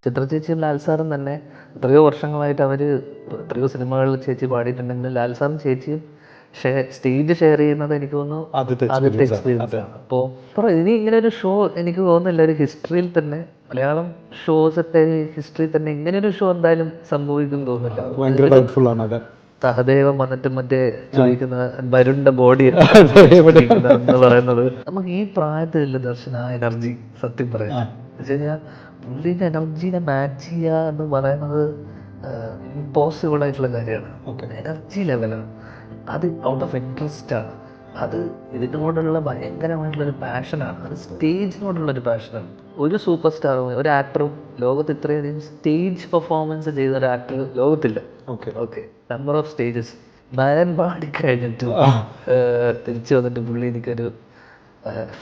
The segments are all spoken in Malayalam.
ചിത്ര ചേച്ചിയും ലാൽ സാറും തന്നെ എത്രയോ വർഷങ്ങളായിട്ട് അവർ എത്രയോ സിനിമകളിൽ ചേച്ചി പാടിയിട്ടുണ്ടെങ്കിലും ലാൽ സാറും ചേച്ചിയും സ്റ്റേജ് ഷെയർ ചെയ്യുന്നത് എനിക്ക് തോന്നുന്നു ആദ്യത്തെ എക്സ്പീരിയൻസ് ആണ്. അപ്പോൾ ഇനി ഇങ്ങനെ ഒരു ഷോ എനിക്ക് തോന്നുന്നില്ല ഒരു ഹിസ്റ്ററിയിൽ തന്നെ മലയാളം ഷോസൊക്കെ ഹിസ്റ്ററിയിൽ തന്നെ ഇങ്ങനെ ഒരു ഷോ എന്തായാലും സംഭവിക്കും തോന്നുന്നില്ല. സഹദേവം വന്നിട്ട് മറ്റേ ചോദിക്കുന്ന വരുണ്ട ബോഡി എന്ന് പറയുന്നത് നമുക്ക് ഈ പ്രായത്തിലുള്ള ദർശന ആ എനർജി സത്യം പറയാം വെച്ച് കഴിഞ്ഞാൽ പുള്ളിൻ്റെ എനർജീനെ മാച്ച് ചെയ്യുക എന്ന് പറയുന്നത് ഇമ്പോസിബിൾ ആയിട്ടുള്ള കാര്യമാണ്. എനർജി ലെവലാണ് അത്, ഔട്ട് ഓഫ് ഇൻട്രസ്റ്റ് ആണ് അത്, ഇതിനോടുള്ള ഭയങ്കരമായിട്ടുള്ളൊരു പാഷനാണ്, അത് സ്റ്റേജിനോടുള്ളൊരു പാഷനാണ്. ഒരു സൂപ്പർ സ്റ്റാറും ഒരു ആക്ടറും ലോകത്ത് ഇത്രയധികം സ്റ്റേജ് പെർഫോമൻസ് ചെയ്ത ഒരു ആക്ടർ ലോകത്തില്ല. Okay, number of stages nine പാടിക്കഴിഞ്ഞിട്ട് തിരിച്ചു വന്നിട്ട് പുള്ളി എനിക്കൊരു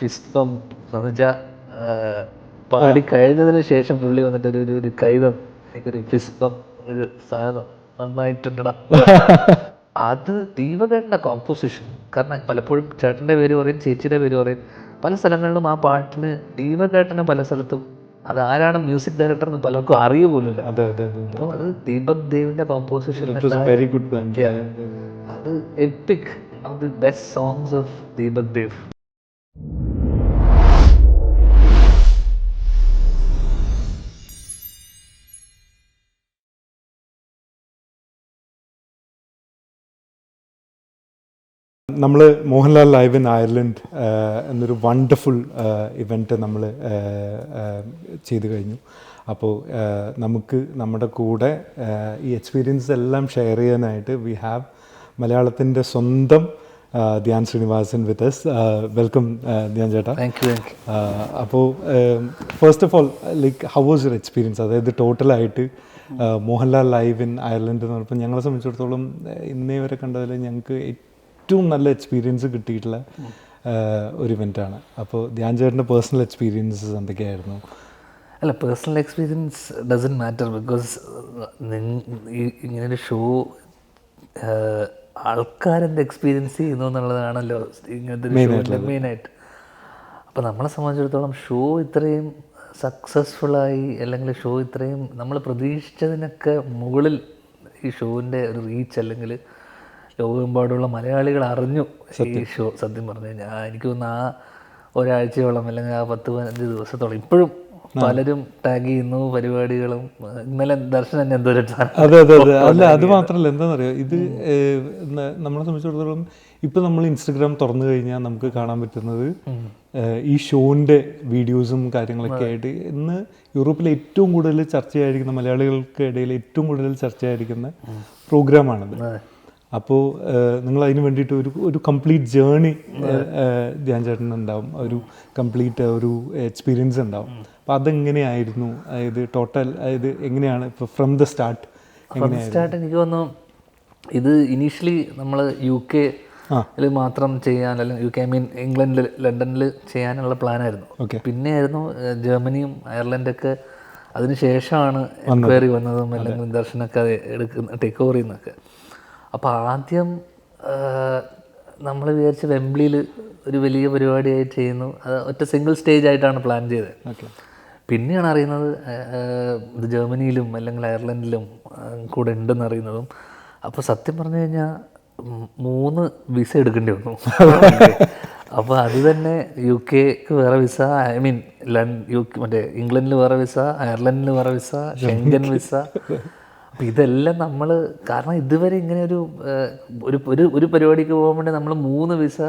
ഫിസ്റ്റ് പമ്പ് എന്ന് വെച്ചാൽ പാടി കഴിഞ്ഞതിന് ശേഷം പുള്ളി വന്നിട്ട് ഒരു കൈതം എനിക്കൊരു ഫിസ്റ്റ് പമ്പ് ഒരു സാധനം നന്നായിട്ടുണ്ടടാ. അത് ദീപകേട്ടൻ്റെ കോമ്പോസിഷൻ. കാരണം പലപ്പോഴും ചേട്ടൻ്റെ പേര് പറയും, ചേച്ചിയുടെ പേര് പറയും, പല സ്ഥലങ്ങളിലും ആ പാട്ടിന് ദീപകേട്ടനെ പല സ്ഥലത്തും അത് ആരാണ് മ്യൂസിക് ഡയറക്ടർ എന്ന് പലർക്കും അറിയ പോലില്ല. അപ്പോൾ അത് ദീപക് ദേവിൻ്റെ കോമ്പോസിഷൻ. അത് EPIC, the best songs of Deepak Dev. നമ്മൾ മോഹൻലാൽ ലൈവ് ഇൻ അയർലൻഡ് എന്നൊരു വണ്ടർഫുൾ ഇവൻറ്റ് നമ്മൾ ചെയ്തു കഴിഞ്ഞു. അപ്പോൾ നമുക്ക് നമ്മുടെ കൂടെ ഈ എക്സ്പീരിയൻസ് എല്ലാം ഷെയർ ചെയ്യാനായിട്ട് വി ഹാവ് മലയാളത്തിൻ്റെ സ്വന്തം ധ്യാൻ ശ്രീനിവാസൻ വിത്ത് us. വെൽക്കം ധ്യാൻ ചേട്ടാ. അപ്പോൾ first of all like how was your experience? അതായത് ടോട്ടലായിട്ട് മോഹൻലാൽ ലൈവ് ഇൻ അയർലൻഡ് എന്ന് പറഞ്ഞപ്പോൾ ഞങ്ങളെ സംബന്ധിച്ചിടത്തോളം ഇന്നേ വരെ കണ്ടതിൽ ഞങ്ങൾക്ക് ഏറ്റവും നല്ല എക്സ്പീരിയൻസ് കിട്ടിയിട്ടുള്ള ഒരു ഇവൻ്റാണ്. അപ്പോൾ ധ്യാൻ ചേട്ടൻ്റെ പേഴ്സണൽ എക്സ്പീരിയൻസസ് എന്തൊക്കെയായിരുന്നു? അല്ല, personal experience doesn't matter, because ഇങ്ങനൊരു ഷോ ആൾക്കാരെന്ത് എക്സ്പീരിയൻസ് ചെയ്യുന്നു എന്നുള്ളതാണല്ലോ ഇങ്ങനത്തെ ഷോയിലെ മെയിനായിട്ട്. അപ്പോൾ നമ്മളെ സംബന്ധിച്ചിടത്തോളം ഷോ ഇത്രയും സക്സസ്ഫുള്ളായി, അല്ലെങ്കിൽ ഷോ ഇത്രയും നമ്മൾ പ്രതീക്ഷിച്ചതിനൊക്കെ മുകളിൽ ഈ ഷോവിൻ്റെ ഒരു റീച്ച്, അല്ലെങ്കിൽ ലോകമെമ്പാടുള്ള മലയാളികൾ അറിഞ്ഞു ഈ ഷോ. സത്യം പറഞ്ഞു കഴിഞ്ഞാൽ എനിക്ക് തോന്നുന്നു ആ ഒരാഴ്ചയോളം അല്ലെങ്കിൽ ആ 10-15 ദിവസത്തോളം ഇപ്പോഴും പലരും ടാഗ് ചെയ്യുന്നു പരിപാടികളും. ഇന്നലെ ദർശനം തന്നെ എന്തോ. അതെ. അല്ല, അത് മാത്രമല്ല, എന്താണെന്നറിയോ, ഇത് നമ്മളെ സംബന്ധിച്ചിടത്തോളം ഇപ്പം നമ്മൾ ഇൻസ്റ്റഗ്രാം തുറന്നു കഴിഞ്ഞാൽ നമുക്ക് കാണാൻ പറ്റുന്നത് ഈ ഷോൻ്റെ വീഡിയോസും കാര്യങ്ങളൊക്കെ ആയിട്ട് ഇന്ന് യൂറോപ്പിലെ ഏറ്റവും കൂടുതൽ ചർച്ചയായിരിക്കുന്ന, മലയാളികൾക്ക് ഇടയിൽ ഏറ്റവും കൂടുതൽ ചർച്ചയായിരിക്കുന്ന പ്രോഗ്രാമാണിത്. അപ്പോൾ നിങ്ങൾ അതിന് വേണ്ടിയിട്ട് ഒരു കംപ്ലീറ്റ് ജേണി ധ്യാൻ ചേട്ടൻ ഉണ്ടാവും, ഒരു കംപ്ലീറ്റ് ഒരു എക്സ്പീരിയൻസ് ഉണ്ടാവും. അപ്പോൾ അതെങ്ങനെയായിരുന്നു? അതായത് ടോട്ടൽ അതായത് എങ്ങനെയാണ് ഇപ്പോൾ ഫ്രം ദ സ്റ്റാർട്ട്? എനിക്ക് തോന്നുന്നു ഇത് ഇനീഷ്യലി നമ്മൾ UK മാത്രം ചെയ്യാൻ, അല്ലെങ്കിൽ UK ഐ മീൻ ഇംഗ്ലണ്ടിൽ, ലണ്ടനിൽ ചെയ്യാനുള്ള പ്ലാനായിരുന്നു. പിന്നെയായിരുന്നു ജർമ്മനിയും അയർലൻഡൊക്കെ അതിന് ശേഷമാണ് എൻക്വയറി വന്നതും, അല്ലെങ്കിൽ ദർശനമൊക്കെ ടേക്ക് ഓവർ ചെയ്യുന്നതൊക്കെ. അപ്പോൾ ആദ്യം നമ്മൾ വിചാരിച്ച വെംബ്ലിയിൽ ഒരു വലിയ പരിപാടിയായിട്ട് ചെയ്യുന്നു, അത് ഒറ്റ സിംഗിൾ സ്റ്റേജ് ആയിട്ടാണ് പ്ലാൻ ചെയ്തത്. പിന്നെയാണ് അറിയുന്നത് ഇത് ജർമ്മനിയിലും അല്ലെങ്കിൽ അയർലൻഡിലും കൂടെ ഉണ്ടെന്ന് അറിയുന്നതും. അപ്പോൾ സത്യം പറഞ്ഞു കഴിഞ്ഞാൽ 3 വിസ എടുക്കേണ്ടി വന്നു. അപ്പോൾ അത് തന്നെ UK വേറെ വിസ, ഐ മീൻ മറ്റേ ഇംഗ്ലണ്ടിൽ വേറെ വിസ, അയർലൻഡിൽ വേറെ വിസ, ഷെങ്കൻ വിസ. അപ്പം ഇതെല്ലാം നമ്മൾ, കാരണം ഇതുവരെ ഇങ്ങനെ ഒരു പരിപാടിക്ക് പോകാൻ വേണ്ടി നമ്മൾ 3 വിസ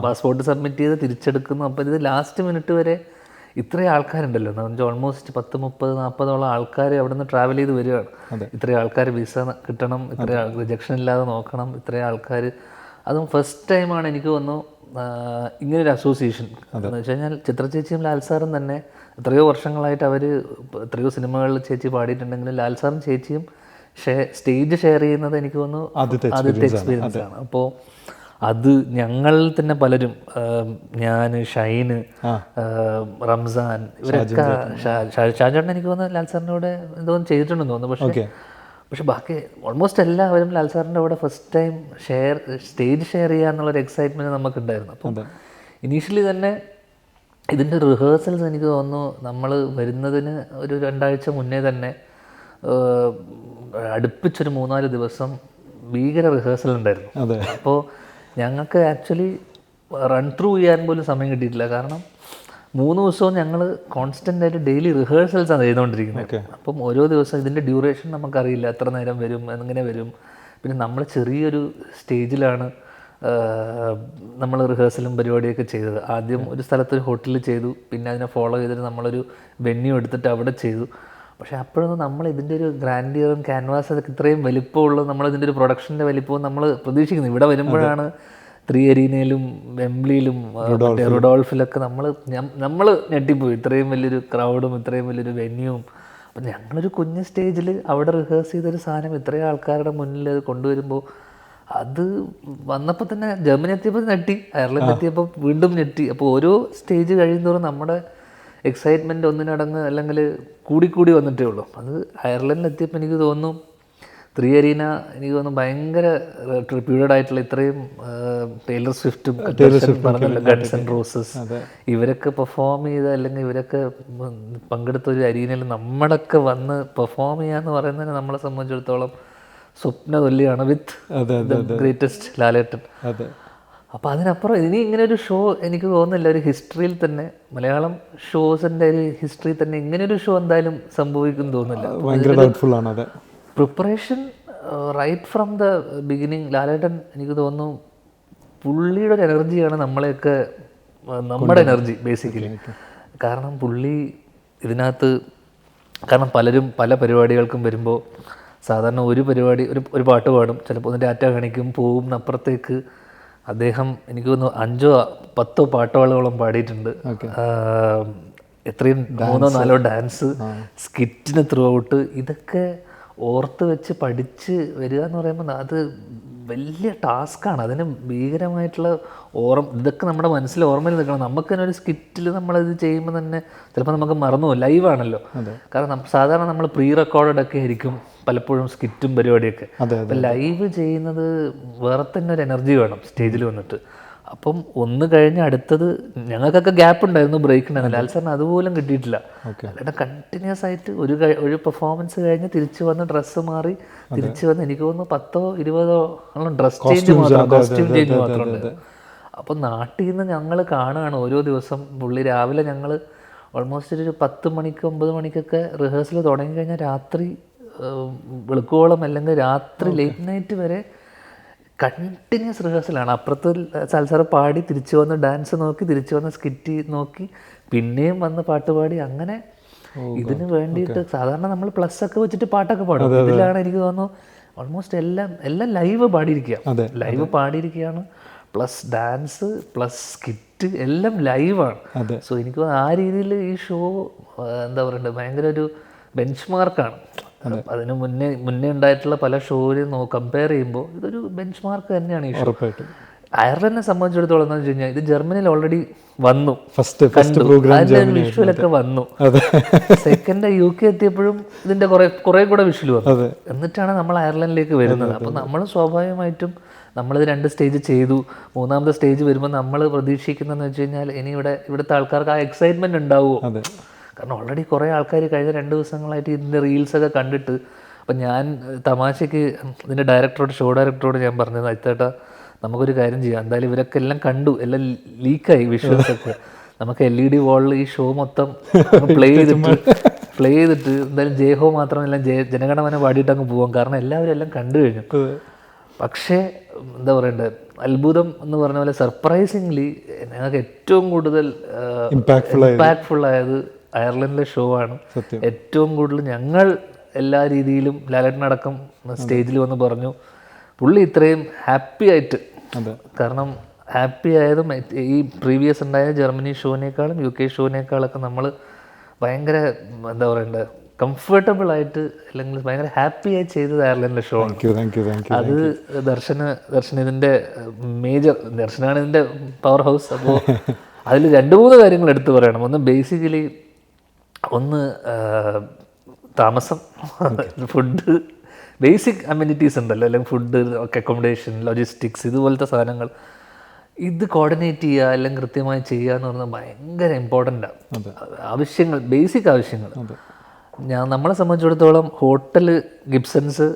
പാസ്പോർട്ട് സബ്മിറ്റ് ചെയ്ത് തിരിച്ചെടുക്കുന്നു. അപ്പം ഇത് ലാസ്റ്റ് മിനിറ്റ് വരെ ഇത്രയും ആൾക്കാരുണ്ടല്ലോ, നമുക്ക് ഓൾമോസ്റ്റ് 10-30-40 ആൾക്കാർ അവിടെ നിന്ന് ട്രാവൽ ചെയ്ത് വരികയാണ്. ഇത്രയും ആൾക്കാർ വിസ കിട്ടണം, ഇത്രയും റിജക്ഷൻ ഇല്ലാതെ നോക്കണം, ഇത്രയും ആൾക്കാർ. അതും ഫസ്റ്റ് ടൈമാണ് എനിക്ക് തോന്നുന്നു ഇങ്ങനൊരു അസോസിയേഷൻ. എന്ന് വെച്ച് കഴിഞ്ഞാൽ ചിത്ര ചേച്ചിയും ലാൽ സാറും തന്നെ എത്രയോ വർഷങ്ങളായിട്ട് അവർ എത്രയോ സിനിമകളിൽ ചേച്ചി പാടിയിട്ടുണ്ടെങ്കിലും ലാൽ സാറും ചേച്ചിയും സ്റ്റേജ് ഷെയർ ചെയ്യുന്നത് എനിക്ക് തോന്നുന്നു ആദ്യത്തെ എക്സ്പീരിയൻസ് ആണ്. അപ്പോൾ അത് ഞങ്ങളിൽ തന്നെ പലരും, ഞാൻ, ഷൈന്, റംസാൻ, ഇവരൊക്കെ, ഷാജേട്ടൻ എനിക്ക് തോന്നുന്നു ലാൽ സാറിൻ്റെ കൂടെ എന്തോന്നും ചെയ്തിട്ടുണ്ടെന്ന് തോന്നുന്നു. പക്ഷെ ബാക്കി ഓൾമോസ്റ്റ് എല്ലാവരും ലാൽ സാറിൻ്റെ കൂടെ ഫസ്റ്റ് ടൈം സ്റ്റേജ് ഷെയർ ചെയ്യുക എന്നുള്ളൊരു എക്സൈറ്റ്മെൻറ്റ് നമുക്കുണ്ടായിരുന്നു. അപ്പം ഇനീഷ്യലി തന്നെ ഇതിൻ്റെ റിഹേഴ്സൽസ് എനിക്ക് തോന്നുന്നു നമ്മൾ വരുന്നതിന് ഒരു 2 ആഴ്ച മുന്നേ തന്നെ അടുപ്പിച്ചൊരു 3-4 ദിവസം ഭീകര റിഹേഴ്സൽ ഉണ്ടായിരുന്നു. അപ്പോൾ ഞങ്ങൾക്ക് ആക്ച്വലി റൺ ത്രൂ ചെയ്യാൻ പോലും സമയം കിട്ടിയിട്ടില്ല. കാരണം 3 ദിവസവും ഞങ്ങൾ കോൺസ്റ്റൻ്റ് ആയിട്ട് ഡെയിലി റിഹേഴ്സൽസാണ് ചെയ്തുകൊണ്ടിരിക്കുന്നത്. അപ്പം ഓരോ ദിവസം ഇതിൻ്റെ ഡ്യൂറേഷൻ നമുക്കറിയില്ല, എത്ര നേരം വരും, എങ്ങനെ വരും. പിന്നെ നമ്മൾ ചെറിയൊരു സ്റ്റേജിലാണ് നമ്മൾ റിഹേഴ്സലും പരിപാടിയൊക്കെ ചെയ്തത്. ആദ്യം ഒരു സ്ഥലത്ത് ഒരു ഹോട്ടലിൽ ചെയ്തു, പിന്നെ അതിനെ ഫോളോ ചെയ്തിട്ട് നമ്മളൊരു വെന്യൂ എടുത്തിട്ട് അവിടെ ചെയ്തു. പക്ഷേ അപ്പോഴൊന്നും നമ്മൾ ഇതിൻ്റെ ഒരു ഗ്രാൻഡിയറും ക്യാൻവാസ് അതൊക്കെ ഇത്രയും വലിപ്പമുള്ള നമ്മളിതിൻ്റെ ഒരു പ്രൊഡക്ഷൻ്റെ വലിപ്പവും നമ്മൾ പ്രതീക്ഷിക്കുന്നു. ഇവിടെ വരുമ്പോഴാണ് 3 അരീനയിലും വെംബ്ലിയിലും റുഡോൾഫിലൊക്കെ നമ്മൾ ഞെട്ടിപ്പോയി. ഇത്രയും വലിയൊരു ക്രൗഡും ഇത്രയും വലിയൊരു വെന്യൂവും. അപ്പം ഞങ്ങളൊരു കുഞ്ഞ് സ്റ്റേജിൽ അവിടെ റിഹേഴ്സ് ചെയ്തൊരു സാധനം ഇത്രയും ആൾക്കാരുടെ മുന്നിൽ അത് കൊണ്ടുവരുമ്പോൾ അത് വന്നപ്പോൾ തന്നെ ജർമ്മനി എത്തിയപ്പോൾ ഞെട്ടി, അയർലൻഡ് എത്തിയപ്പോൾ വീണ്ടും ഞെട്ടി. അപ്പോൾ ഓരോ സ്റ്റേജ് കഴിയുന്നതോറും നമ്മുടെ എക്സൈറ്റ്മെൻറ്റ് ഒന്നിനടങ്ങ് അല്ലെങ്കിൽ കൂടിക്കൂടി വന്നിട്ടേ ഉള്ളൂ. അത് അയർലൻഡിൽ എത്തിയപ്പോൾ എനിക്ക് തോന്നുന്നു 3 അരീന എനിക്ക് തോന്നുന്നു ഭയങ്കര ട്രിബ്യൂട്ടഡ് ആയിട്ടുള്ള ഇത്രയും ടൈലർ സ്വിഫ്റ്റും പറഞ്ഞല്ലോ ഗൺസ് ആൻഡ് റോസസ് ഇവരൊക്കെ പെർഫോം ചെയ്ത അല്ലെങ്കിൽ ഇവരൊക്കെ പങ്കെടുത്ത ഒരു അരീനയിൽ നമ്മളൊക്കെ വന്ന് പെർഫോം ചെയ്യാന്ന് പറയുന്നതിന് നമ്മളെ സംബന്ധിച്ചിടത്തോളം സ്വപ്ന തുല്യമാണ് വിത്ത് ദ ഗ്രേറ്റസ്റ്റ് ലാലേട്ടൻ. അപ്പോൾ അതിനപ്പുറം ഇനി ഇങ്ങനെ ഒരു ഷോ എനിക്ക് തോന്നുന്നില്ല ഒരു ഹിസ്റ്ററിയിൽ തന്നെ, മലയാളം ഷോസിൻ്റെ ഒരു ഹിസ്റ്ററിയിൽ തന്നെ ഇങ്ങനെയൊരു ഷോ എന്തായാലും സംഭവിക്കും തോന്നുന്നില്ല. Preparation right from the beginning Lalettan എനിക്ക് തോന്നുന്നു പുള്ളിയുടെ ഒരു എനർജിയാണ് നമ്മളെയൊക്കെ നമ്മുടെ എനർജി ബേസിക്കലി. കാരണം പുള്ളി ഇതിനകത്ത് കാരണം പലരും പല പരിപാടികൾക്കും വരുമ്പോൾ സാധാരണ ഒരു പരിപാടി ഒരു പാട്ട് പാടും, ചിലപ്പോൾ ഒന്ന് ഡാറ്റ കാണിക്കും, പോവും. അപ്പുറത്തേക്ക് അദ്ദേഹം എനിക്ക് തോന്നുന്നു 5-10 പാട്ടുകളോളം പാടിയിട്ടുണ്ട്. എത്രയും 3-4 ഡാൻസ്, സ്കിറ്റിന് ത്രൂ ഔട്ട്. ഇതൊക്കെ ഓർത്ത് വെച്ച് പഠിച്ച് വരിക എന്ന് പറയുമ്പോൾ അത് വലിയ ടാസ്ക്കാണ്. അതിന് ഭീകരമായിട്ടുള്ള ഇതൊക്കെ നമ്മുടെ മനസ്സിൽ ഓർമ്മയിൽ നിൽക്കണം. നമുക്ക് തന്നെ ഒരു സ്കിറ്റിൽ നമ്മളത് ചെയ്യുമ്പോൾ തന്നെ ചിലപ്പോൾ നമുക്ക് മറന്നു പോകും. ലൈവാണല്ലോ. കാരണം സാധാരണ നമ്മൾ പ്രീ റെക്കോർഡഡ് ഒക്കെ ആയിരിക്കും പലപ്പോഴും സ്കിറ്റും പരിപാടിയൊക്കെ. അപ്പം ലൈവ് ചെയ്യുന്നത് വേറെ തന്നെ ഒരു എനർജി വേണം സ്റ്റേജിൽ വന്നിട്ട്. അപ്പം ഒന്ന് കഴിഞ്ഞ് അടുത്തത് ഞങ്ങൾക്കൊക്കെ ഗ്യാപ്പ് ഉണ്ടായിരുന്നു, ബ്രേക്ക് ഉണ്ടായിരുന്നു. ലാൽ സാറിന് അതുപോലും കിട്ടിയിട്ടില്ല. അല്ലാതെ കണ്ടിന്യൂസ് ആയിട്ട് ഒരു പെർഫോമൻസ് കഴിഞ്ഞ് തിരിച്ചു വന്ന് ഡ്രസ്സ് മാറി തിരിച്ചു വന്ന് എനിക്ക് തോന്നുന്നു 10-20 ഡ്രസ് ചേഞ്ച് മാത്രം, കോസ്റ്റ്യൂം ചേഞ്ച് മാത്രമുണ്ട്. അപ്പം നാട്ടിൽ നിന്ന് ഞങ്ങൾ കാണുകയാണ് ഓരോ ദിവസം. പുള്ളി രാവിലെ ഞങ്ങൾ ഓൾമോസ്റ്റ് ഒരു 10 മണിക്ക് 9 മണിക്കൊക്കെ റിഹേഴ്സൽ തുടങ്ങി കഴിഞ്ഞാൽ രാത്രി വെളുക്കോളം അല്ലെങ്കിൽ രാത്രി ലേറ്റ് നൈറ്റ് വരെ കണ്ടിന്യൂസ് റിഹേഴ്സലാണ്. അപ്പുറത്ത് സാൽസാറ് പാടി തിരിച്ചു വന്ന് ഡാൻസ് നോക്കി, തിരിച്ചു വന്ന് സ്കിറ്റ് നോക്കി, പിന്നെയും വന്ന് പാട്ട് പാടി. അങ്ങനെ ഇതിന് വേണ്ടിയിട്ട് സാധാരണ നമ്മൾ പ്ലസ് ഒക്കെ വെച്ചിട്ട് പാട്ടൊക്കെ പാടും. ഇതിലാണ് എനിക്ക് തോന്നുന്നു ഓൾമോസ്റ്റ് എല്ലാം ലൈവ് പാടിയിരിക്കുകയാണ്. പ്ലസ് ഡാൻസ് പ്ലസ് സ്കിറ്റ് എല്ലാം ലൈവാണ്. സോ എനിക്ക് ആ രീതിയിൽ ഈ ഷോ എന്താ പറയണ്ടത് ഭയങ്കര ഒരു ബെഞ്ച് മാർക്കാണ്. അതിന് മുന്നേ ഉണ്ടായിട്ടുള്ള പല ഷോയിലും കമ്പയർ ചെയ്യുമ്പോൾ ഇതൊരു ബെഞ്ച് മാർക്ക് തന്നെയാണ് ഈ ഷോ. അയർലൻഡിനെ സംബന്ധിച്ചിടത്തോളം എന്ന് വെച്ച് കഴിഞ്ഞാൽ ഇത് ജർമ്മനിയിൽ ഓൾറെഡി വന്നു, അതിൻ്റെ വിഷ്വലൊക്കെ വന്നു. സെക്കൻഡ് UK എത്തിയപ്പോഴും ഇതിൻ്റെ കുറേ കൂടെ വിഷ്വൽ വന്നു. എന്നിട്ടാണ് നമ്മൾ അയർലൻഡിലേക്ക് വരുന്നത്. അപ്പം നമ്മൾ സ്വാഭാവികമായിട്ടും നമ്മളിത് 2 സ്റ്റേജ് ചെയ്തു. 3ാമത്തെ സ്റ്റേജ് വരുമ്പോൾ നമ്മൾ പ്രതീക്ഷിക്കുന്നതെന്ന് വെച്ച് കഴിഞ്ഞാൽ ഇനി ഇവിടുത്തെ ആൾക്കാർക്ക് ആ എക്സൈറ്റ്മെൻറ്റ് ഉണ്ടാവുമോ? കാരണം ഓൾറെഡി കുറേ ആൾക്കാർ കഴിഞ്ഞ 2 ദിവസങ്ങളായിട്ട് ഇതിൻ്റെ റീൽസൊക്കെ കണ്ടിട്ട്. അപ്പം ഞാൻ തമാശയ്ക്ക് ഇതിൻ്റെ ഷോ ഡയറക്ടറോട് ഞാൻ പറഞ്ഞത്, അയത്തേട്ടാ നമുക്കൊരു കാര്യം ചെയ്യാം, എന്തായാലും ഇവരൊക്കെ എല്ലാം കണ്ടു, എല്ലാം ലീക്കായി വിഷ്വൽസൊക്കെ, നമുക്ക് LED വാളിൽ ഈ ഷോ മൊത്തം പ്ലേ ചെയ്തിട്ട് എന്തായാലും ജയഹോ മാത്രമല്ല ജനഗണമന പാടിയിട്ട് അങ്ങ് പോവാം. കാരണം എല്ലാവരും എല്ലാം കണ്ടു കഴിഞ്ഞു. പക്ഷേ എന്താ പറയണ്ടത്, അത്ഭുതം എന്ന് പറഞ്ഞ പോലെ സർപ്രൈസിംഗ്ലി ഞങ്ങൾക്ക് ഏറ്റവും കൂടുതൽ ഇമ്പാക്ട്ഫുൾ ആയത് അയർലൻഡിലെ ഷോ ആണ്. ഏറ്റവും കൂടുതൽ ഞങ്ങൾ എല്ലാ രീതിയിലും ലാലേട്ടനടക്കം സ്റ്റേജിൽ വന്ന് പറഞ്ഞു പുള്ളി ഇത്രയും ഹാപ്പി ആയിട്ട്. കാരണം ഹാപ്പി ആയതും ഈ പ്രീവിയസ് ഉണ്ടായ ജർമ്മനി ഷോനേക്കാളും UK ഷോനേക്കാളൊക്കെ നമ്മൾ ഭയങ്കര എന്താ പറയണ്ടത് കംഫർട്ടബിൾ ആയിട്ട് അല്ലെങ്കിൽ ഭയങ്കര ഹാപ്പി ആയി ചെയ്തത് അയർലൻഡിലെ ഷോ ആണ്. അത് ദർശന ഇതിൻ്റെ ദർശനാണ് ഇതിൻ്റെ പവർ ഹൗസ്. അപ്പോൾ അതിൽ 2-3 കാര്യങ്ങൾ എടുത്തു പറയണം. ഒന്ന് ബേസിക്കലി താമസം, ഫുഡ്, ബേസിക് അമ്യൂണിറ്റീസ് ഉണ്ടല്ലോ, അല്ലെങ്കിൽ ഫുഡ്, അക്കോമഡേഷൻ, ലോജിസ്റ്റിക്സ്, ഇതുപോലത്തെ സാധനങ്ങൾ ഇത് കോർഡിനേറ്റ് ചെയ്യുക അല്ലെങ്കിൽ കൃത്യമായി ചെയ്യുക എന്ന് പറഞ്ഞാൽ ഭയങ്കര ഇമ്പോർട്ടൻ്റാണ്. ആവശ്യങ്ങൾ, ബേസിക് ആവശ്യങ്ങൾ. നമ്മളെ സംബന്ധിച്ചിടത്തോളം ഹോട്ടൽ ഗിബ്സൺസ്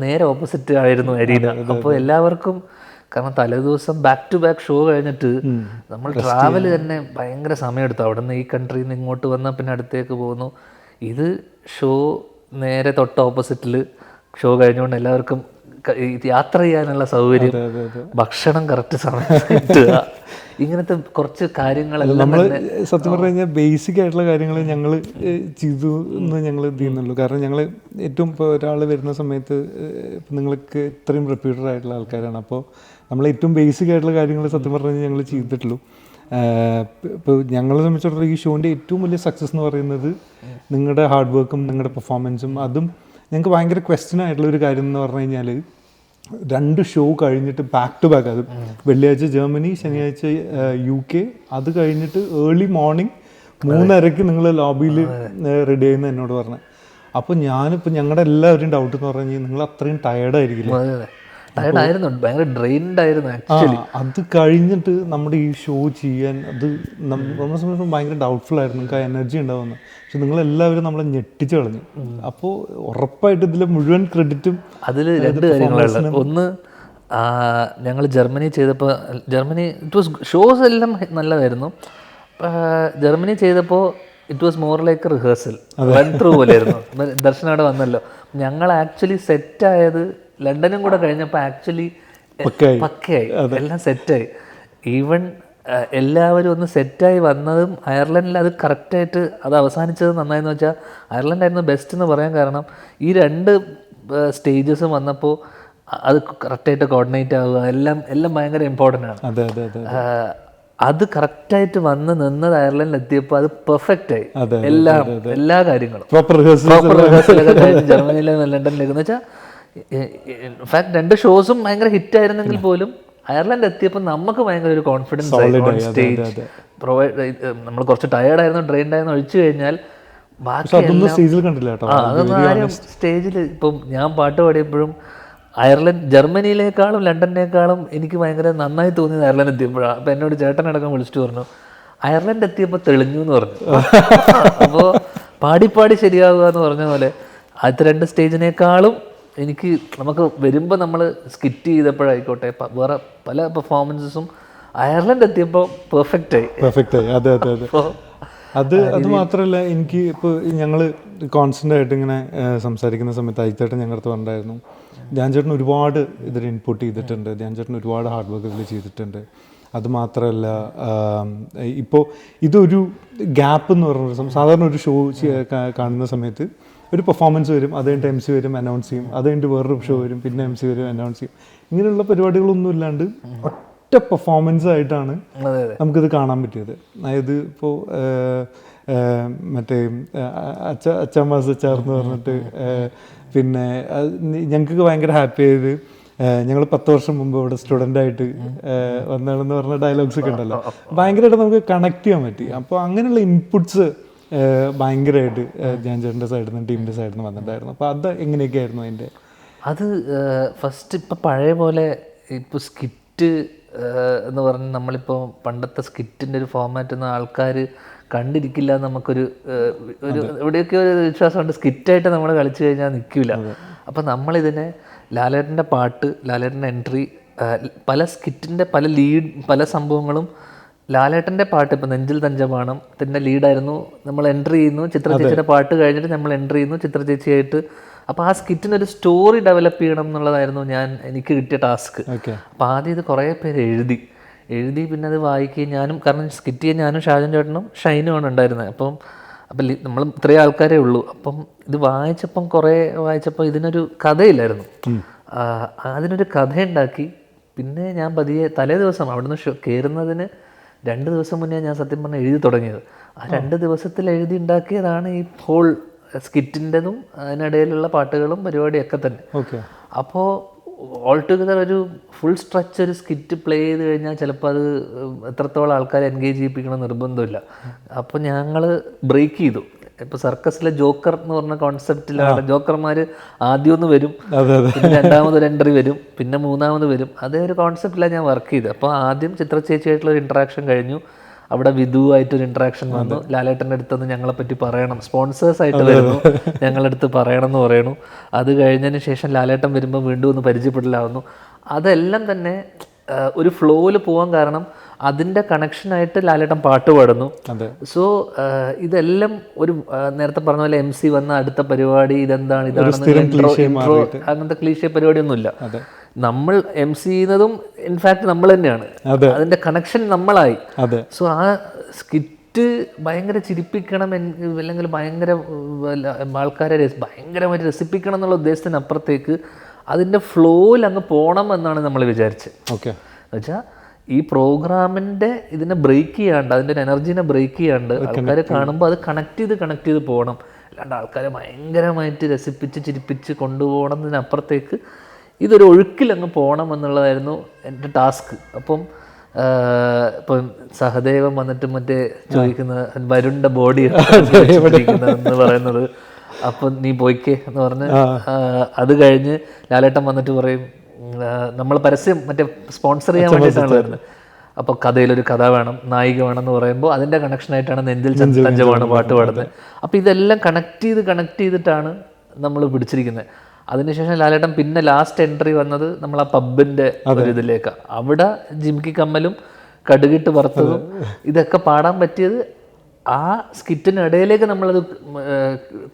നേരെ ഓപ്പോസിറ്റ് ആയിരുന്നു അരീന. അപ്പോൾ എല്ലാവർക്കും, കാരണം തലേദിവസം ബാക്ക് ടു ബാക്ക് ഷോ കഴിഞ്ഞിട്ട് നമ്മൾ ട്രാവൽ തന്നെ ഭയങ്കര സമയമെടുത്തു. അവിടെ നിന്ന് ഈ കൺട്രിയിൽ നിന്ന് ഇങ്ങോട്ട് വന്നാൽ പിന്നെ അടുത്തേക്ക് പോകുന്നു. ഇത് ഷോ നേരെ തൊട്ട് ഓപ്പോസിറ്റിൽ ഷോ കഴിഞ്ഞുകൊണ്ട് എല്ലാവർക്കും യാത്ര ചെയ്യാനുള്ള സൗകര്യം, ഭക്ഷണം കറക്റ്റ് സമയത്ത് കിട്ടുക, ഇങ്ങനത്തെ കുറച്ച് കാര്യങ്ങളെല്ലാം നമ്മൾ സത്യം പറഞ്ഞു കഴിഞ്ഞാൽ ബേസിക് ആയിട്ടുള്ള കാര്യങ്ങൾ ഞങ്ങൾ ചെയ്തു എന്ന് ഞങ്ങൾ ഇത് ചെയ്യുന്നുള്ളൂ. കാരണം ഞങ്ങൾ ഏറ്റവും ഇപ്പോൾ ഒരാൾ വരുന്ന സമയത്ത് ഇപ്പം നിങ്ങൾക്ക് ഇത്രയും റെപ്യൂട്ടഡ് ആയിട്ടുള്ള ആൾക്കാരാണ്. അപ്പോൾ നമ്മൾ ഏറ്റവും ബേസിക് ആയിട്ടുള്ള കാര്യങ്ങൾ സത്യം പറഞ്ഞു കഴിഞ്ഞാൽ ഞങ്ങൾ ചെയ്തിട്ടുള്ളൂ. ഇപ്പോൾ ഞങ്ങളെ സംബന്ധിച്ചിടത്തോളം ഈ ഷോൻ്റെ ഏറ്റവും വലിയ സക്സസ് എന്ന് പറയുന്നത് നിങ്ങളുടെ ഹാർഡ് വർക്കും നിങ്ങളുടെ പെർഫോമൻസും. അതും ഞങ്ങൾക്ക് ഭയങ്കര ക്വസ്റ്റ്യൻ ആയിട്ടുള്ള ഒരു കാര്യം എന്ന് പറഞ്ഞു കഴിഞ്ഞാൽ 2 ഷോ കഴിഞ്ഞിട്ട് ബാക്ക് ടു ബാക്ക്, അത് വെള്ളിയാഴ്ച ജർമ്മനി, ശനിയാഴ്ച UK, അത് കഴിഞ്ഞിട്ട് ഏർലി മോർണിംഗ് 3:30 നിങ്ങൾ ലോബിയിൽ റെഡി ചെയ്യുന്ന എന്നോട് പറഞ്ഞത്. അപ്പോൾ ഞാനിപ്പോൾ ഞങ്ങളുടെ എല്ലാവരും ഡൗട്ട് എന്ന് പറഞ്ഞു കഴിഞ്ഞാൽ നിങ്ങൾ അത്രയും ടയർഡായിരിക്കില്ല. ഭയങ്കര ഡ്രെയിൻഡ് ആയിരുന്നു. അത് കഴിഞ്ഞിട്ട് നമ്മുടെ ഈ ഷോ ചെയ്യാൻ അത് നമ്മളെ സംബന്ധിച്ച് ഭയങ്കര ഡൗട്ട്ഫുൾ ആയിരുന്നു, നിങ്ങൾക്ക് ആ എനർജി ഉണ്ടാവുന്നത്. പക്ഷെ നിങ്ങളെല്ലാവരും നമ്മളെ ഞെട്ടിച്ച് കളഞ്ഞു. അപ്പോൾ ഉറപ്പായിട്ട് ഇതിലെ മുഴുവൻ ക്രെഡിറ്റും അതിൽ 2 കാര്യങ്ങളുള്ളത്. ഒന്ന്, ഞങ്ങൾ ജർമ്മനി ചെയ്തപ്പോൾ, ജർമ്മനി ഇറ്റ് വാസ് ഷോസ് എല്ലാം നല്ലതായിരുന്നു. ജർമ്മനി ചെയ്തപ്പോൾ it was more like rehearsal, run through പോലെയായിരുന്നു. ദർശനം അവിടെ വന്നല്ലോ. ഞങ്ങൾ ആക്ച്വലി സെറ്റായത് ലണ്ടനും കൂടെ കഴിഞ്ഞപ്പോൾ ആക്ച്വലി പക്കയായി, എല്ലാം സെറ്റായി. ഈവൻ എല്ലാവരും ഒന്ന് സെറ്റായി വന്നതും അയർലൻഡിൽ അത് കറക്റ്റായിട്ട് അത് അവസാനിച്ചത് നന്നായെന്ന് വെച്ചാൽ അയർലൻഡായിരുന്നു ബെസ്റ്റ് എന്ന് പറയാൻ കാരണം ഈ 2 സ്റ്റേജസും വന്നപ്പോൾ അത് കറക്റ്റായിട്ട് കോർഡിനേറ്റ് ആവുക, എല്ലാം ഭയങ്കര ഇമ്പോർട്ടൻ്റ് ആണ്. അത് കറക്റ്റായിട്ട് വന്ന് നിന്നത് അയർലൻഡിൽ എത്തിയപ്പോൾ അത് പെർഫെക്റ്റ് ആയി. എല്ലാ കാര്യങ്ങളും പ്രോപ്പർ റിഹേഴ്സലൊക്കെ കഴിഞ്ഞ് ജർമ്മനിയിലും ലണ്ടനിലേക്ക് എന്ന് വെച്ചാൽ ഇൻഫാക്ട് 2 ഷോസും ഭയങ്കര ഹിറ്റായിരുന്നെങ്കിൽ പോലും അയർലൻഡ് എത്തിയപ്പോൾ നമുക്ക് ഭയങ്കര ഒരു കോൺഫിഡൻസ് ആയി. സ്റ്റേജ് പ്രൊവൈഡ്, നമ്മൾ കുറച്ച് ടയേർഡായിരുന്നു, ഡ്രെയിൻഡായിരുന്നു ഒഴിച്ചു കഴിഞ്ഞാൽ ബാക്കി അതൊന്നും ആരും സ്റ്റേജിൽ. ഇപ്പം ഞാൻ പാട്ട് പാടിയപ്പോഴും ജർമ്മനിയിലേക്കാളും ലണ്ടനിലേക്കാളും എനിക്ക് ഭയങ്കര നന്നായി തോന്നിയത് അയർലൻഡ് എത്തിയപ്പോഴാണ്. അപ്പം എന്നോട് ചേട്ടനടക്കം വിളിച്ചിട്ട് പറഞ്ഞു അയർലൻഡ് എത്തിയപ്പോൾ തെളിഞ്ഞു എന്ന് പറഞ്ഞു. അപ്പോൾ പാടി ശരിയാവുക എന്ന് പറഞ്ഞ പോലെ ആദ്യത്തെ 2 സ്റ്റേജിനേക്കാളും എനിക്ക് നമുക്ക് വരുമ്പോൾ നമ്മൾ സ്കിറ്റ് ചെയ്തപ്പോഴായിക്കോട്ടെ വേറെ പല പെർഫോമൻസസും അയർലൻഡ് എത്തിയപ്പോൾ പെർഫെക്റ്റ് ആയി. അതെ. അത് മാത്രമല്ല, എനിക്ക് ഇപ്പോൾ ഞങ്ങൾ കോൺസ്റ്റൻ്റ് ആയിട്ട് ഇങ്ങനെ സംസാരിക്കുന്ന സമയത്ത് അജിത്തേട്ടൻ ഞങ്ങളുടെ അടുത്ത് പറഞ്ഞിട്ടുണ്ടായിരുന്നു, ധ്യാൻ ചേട്ടൻ ഒരുപാട് ഇതിൽ ഇൻപുട്ട് ചെയ്തിട്ടുണ്ട്, ധ്യാൻ ചേട്ടൻ ഒരുപാട് ഹാർഡ് വർക്ക് ഇതിൽ ചെയ്തിട്ടുണ്ട്. അതുമാത്രമല്ല, ഇപ്പോൾ ഇതൊരു ഗ്യാപ്പ് എന്ന് പറഞ്ഞ സാധാരണ ഒരു ഷോ കാണുന്ന സമയത്ത് ഒരു പെർഫോമൻസ് വരും, അത് കഴിഞ്ഞിട്ട് MC വരും, അനൗൺസ് ചെയ്യും, അത് കഴിഞ്ഞിട്ട് വേറൊരു ഷോ വരും, പിന്നെ MC വരും, അനൗൺസ് ചെയ്യും. ഇങ്ങനെയുള്ള പരിപാടികളൊന്നും ഇല്ലാണ്ട് ഒറ്റ പെർഫോമൻസ് ആയിട്ടാണ് നമുക്കിത് കാണാൻ പറ്റിയത്. അതായത് ഇപ്പോൾ മറ്റേ അച്ചാമാസ് അച്ചാർന്ന് പറഞ്ഞിട്ട്, പിന്നെ ഞങ്ങൾക്ക് ഭയങ്കര ഹാപ്പി ആയത് ഞങ്ങൾ 10 വർഷം മുമ്പ് ഇവിടെ സ്റ്റുഡൻ്റായിട്ട് വന്നതാണെന്ന് പറഞ്ഞ ഡയലോഗ്സ് ഒക്കെ ഉണ്ടല്ലോ, ഭയങ്കരമായിട്ട് നമുക്ക് കണക്ട് ചെയ്യാൻ പറ്റി. അപ്പോൾ അങ്ങനെയുള്ള ഇൻപുട്സ് ഭയങ്കരമായിട്ട് ധ്യാൻ ചേട്ടൻ്റെ സൈഡിൽ നിന്ന് ടീമിൻ്റെ സൈഡിൽ നിന്ന് വന്നിട്ടുണ്ടായിരുന്നു. അപ്പോൾ അത് എങ്ങനെയൊക്കെയായിരുന്നു അതിൻ്റെ? അത് ഫസ്റ്റ് ഇപ്പം പഴയ പോലെ ഇപ്പോൾ സ്കിറ്റ് എന്ന് പറഞ്ഞ് നമ്മളിപ്പോൾ പണ്ടത്തെ സ്കിറ്റിൻ്റെ ഒരു ഫോമാറ്റ് ഒന്നും ആൾക്കാർ കണ്ടിരിക്കില്ല എന്ന് നമുക്കൊരു എവിടെയൊക്കെ ഒരു വിശ്വാസമുണ്ട്. സ്കിറ്റായിട്ട് നമ്മൾ കളിച്ചു കഴിഞ്ഞാൽ നിൽക്കില്ല. അപ്പം നമ്മളിതിനെ ലാലേട്ടൻ്റെ പാട്ട്, ലാലേട്ടൻ്റെ എൻട്രി, പല സ്കിറ്റിൻ്റെ പല സംഭവങ്ങളും ലാലേട്ടൻ്റെ പാട്ട്. ഇപ്പം നെഞ്ചിൽ തഞ്ചമാണം തന്നെ ലീഡായിരുന്നു, നമ്മൾ എൻട്രി ചെയ്യുന്നു, ചിത്ര ചേച്ചിയുടെ പാട്ട് കഴിഞ്ഞിട്ട് നമ്മൾ എൻട്രി ചെയ്യുന്നു ചിത്ര ചേച്ചിയായിട്ട്. അപ്പോൾ ആ സ്കിറ്റിനൊരു സ്റ്റോറി ഡെവലപ്പ് ചെയ്യണം എന്നുള്ളതായിരുന്നു എനിക്ക് കിട്ടിയ ടാസ്ക്. അപ്പോൾ ആദ്യം ഇത് കുറേ പേര് എഴുതി പിന്നെ അത് വായിക്കുകയും ഞാനും, കാരണം സ്കിറ്റ് ചെയ്യാൻ ഞാനും ഷാജൻ ചേട്ടനും ഷൈനുമാണ് ഉണ്ടായിരുന്നത്. അപ്പം നമ്മൾ ഇത്രയും ആൾക്കാരേ ഉള്ളൂ. അപ്പം ഇത് വായിച്ചപ്പോൾ ഇതിനൊരു കഥയില്ലായിരുന്നു. അതിനൊരു കഥയുണ്ടാക്കി. പിന്നെ ഞാൻ പതിയെ തലേ ദിവസം അവിടുന്ന് കയറുന്നതിന് 2 ദിവസം മുന്നേ ഞാൻ സത്യം പറഞ്ഞാൽ എഴുതി തുടങ്ങിയത്. ആ 2 ദിവസത്തിൽ എഴുതി ഉണ്ടാക്കിയതാണ് ഈ ഹോൾ സ്കിറ്റിൻ്റെതും അതിനിടയിലുള്ള പാട്ടുകളും പരിപാടിയൊക്കെ തന്നെ. അപ്പോൾ ഓൾ ടുഗദർ ഒരു ഫുൾ സ്ട്രെച്ച് ഒരു സ്കിറ്റ് പ്ലേ ചെയ്ത് കഴിഞ്ഞാൽ ചിലപ്പോൾ അത് എത്രത്തോളം ആൾക്കാരെ എൻഗേജ് ചെയ്യിപ്പിക്കണം നിർബന്ധമില്ല. അപ്പോൾ ഞങ്ങൾ ബ്രേക്ക് ചെയ്തു. ഇപ്പോൾ സർക്കസിലെ ജോക്കർ എന്ന് പറഞ്ഞ കോൺസെപ്റ്റിലാണ് ജോക്കർമാർ ആദ്യം ഒന്ന് വരും, പിന്നെ രണ്ടാമതൊരു എൻട്രി വരും, പിന്നെ മൂന്നാമത് വരും. അതേ ഒരു കോൺസെപ്റ്റിലാണ് ഞാൻ വർക്ക് ചെയ്തത്. അപ്പോൾ ആദ്യം ചിത്ര ചേച്ചിയായിട്ടുള്ള ഒരു ഇൻട്രാക്ഷൻ കഴിഞ്ഞു, അവിടെ വിധുവായിട്ടൊരു ഇൻട്രാക്ഷൻ വന്നു, ലാലേട്ടൻ്റെ അടുത്തുനിന്ന് ഞങ്ങളെപ്പറ്റി പറയണം, സ്പോൺസേഴ്സായിട്ട് വരുന്നു, ഞങ്ങളടുത്ത് പറയണം എന്ന് പറയണു. അത് കഴിഞ്ഞതിന് ശേഷം ലാലേട്ടൻ വരുമ്പോൾ വീണ്ടും ഒന്ന് പരിചയപ്പെടലാവുന്നു. അതെല്ലാം തന്നെ ഒരു ഫ്ലോയിൽ പോകാൻ കാരണം അതിൻ്റെ കണക്ഷനായിട്ട് ലാലേട്ടൻ പാട്ട് പാടുന്നു. സോ ഇതെല്ലാം ഒരു നേരത്തെ പറഞ്ഞ പോലെ MC വന്ന അടുത്ത പരിപാടി ഇതെന്താണ് ഇൻട്രോ അങ്ങനത്തെ ക്ലീശേ പരിപാടിയൊന്നുമില്ല. നമ്മൾ MC ചെയ്യുന്നതും ഇൻഫാക്ട് നമ്മൾ തന്നെയാണ്, അതിൻ്റെ കണക്ഷൻ നമ്മളായി. സോ ആ സ്കിറ്റ് ഭയങ്കര ചിരിപ്പിക്കണം, അല്ലെങ്കിൽ ഭയങ്കര ആൾക്കാരെ ഭയങ്കരമായിട്ട് രസിപ്പിക്കണം എന്നുള്ള ഉദ്ദേശത്തിനപ്പുറത്തേക്ക് അതിൻ്റെ ഫ്ലോയിൽ അങ്ങ് പോകണം എന്നാണ് നമ്മൾ വിചാരിച്ചത്. ഓക്കെ, എന്നുവെച്ചാൽ ഈ പ്രോഗ്രാമിൻ്റെ ഇതിനെ ബ്രേക്ക് ചെയ്യാണ്ട്, അതിൻ്റെ ഒരു എനർജീനെ ബ്രേക്ക് ചെയ്യാണ്ട് ആൾക്കാർ കാണുമ്പോൾ അത് കണക്ട് ചെയ്ത് പോകണം. അല്ലാണ്ട് ആൾക്കാരെ ഭയങ്കരമായിട്ട് രസിപ്പിച്ച് ചിരിപ്പിച്ച് കൊണ്ടുപോകണമെന്നതിനപ്പുറത്തേക്ക് ഇതൊരു ഒഴുക്കിലങ്ങ് പോകണം എന്നുള്ളതായിരുന്നു എൻ്റെ ടാസ്ക്. അപ്പം ഇപ്പം സഹദേവൻ വന്നിട്ട് മറ്റേ ചോദിക്കുന്നത് വരുണ്ട ബോഡി എന്ന് പറയുന്നത്, അപ്പം നീ പോയിക്കേ എന്ന് പറഞ്ഞ് അത് കഴിഞ്ഞ് ലാലേട്ടൻ വന്നിട്ട് പറയും നമ്മൾ പരസ്യം മറ്റേ സ്പോൺസർ ചെയ്യാൻ വേണ്ടിയിട്ടാണ് വരുന്നത്. അപ്പോൾ കഥയിലൊരു കഥ വേണം, നായിക വേണം എന്ന് പറയുമ്പോൾ അതിൻ്റെ കണക്ഷനായിട്ടാണ് നെഞ്ചിൽ തഞ്ചമാണ് പാട്ട് പാടുന്നത്. അപ്പോൾ ഇതെല്ലാം കണക്ട് ചെയ്തിട്ടാണ് നമ്മൾ പിടിച്ചിരിക്കുന്നത്. അതിനുശേഷം ലാലേട്ടൻ പിന്നെ ലാസ്റ്റ് എൻട്രി വന്നത് നമ്മൾ ആ പബ്ബിൻ്റെ ഒരു ഇതിലേക്കാണ്. അവിടെ ജിമിക്കി കമ്മലും കടുകിട്ട് വറുത്തതും ഇതൊക്കെ പാടാൻ പറ്റിയത് ആ സ്കിറ്റിനിടയിലേക്ക് നമ്മളത്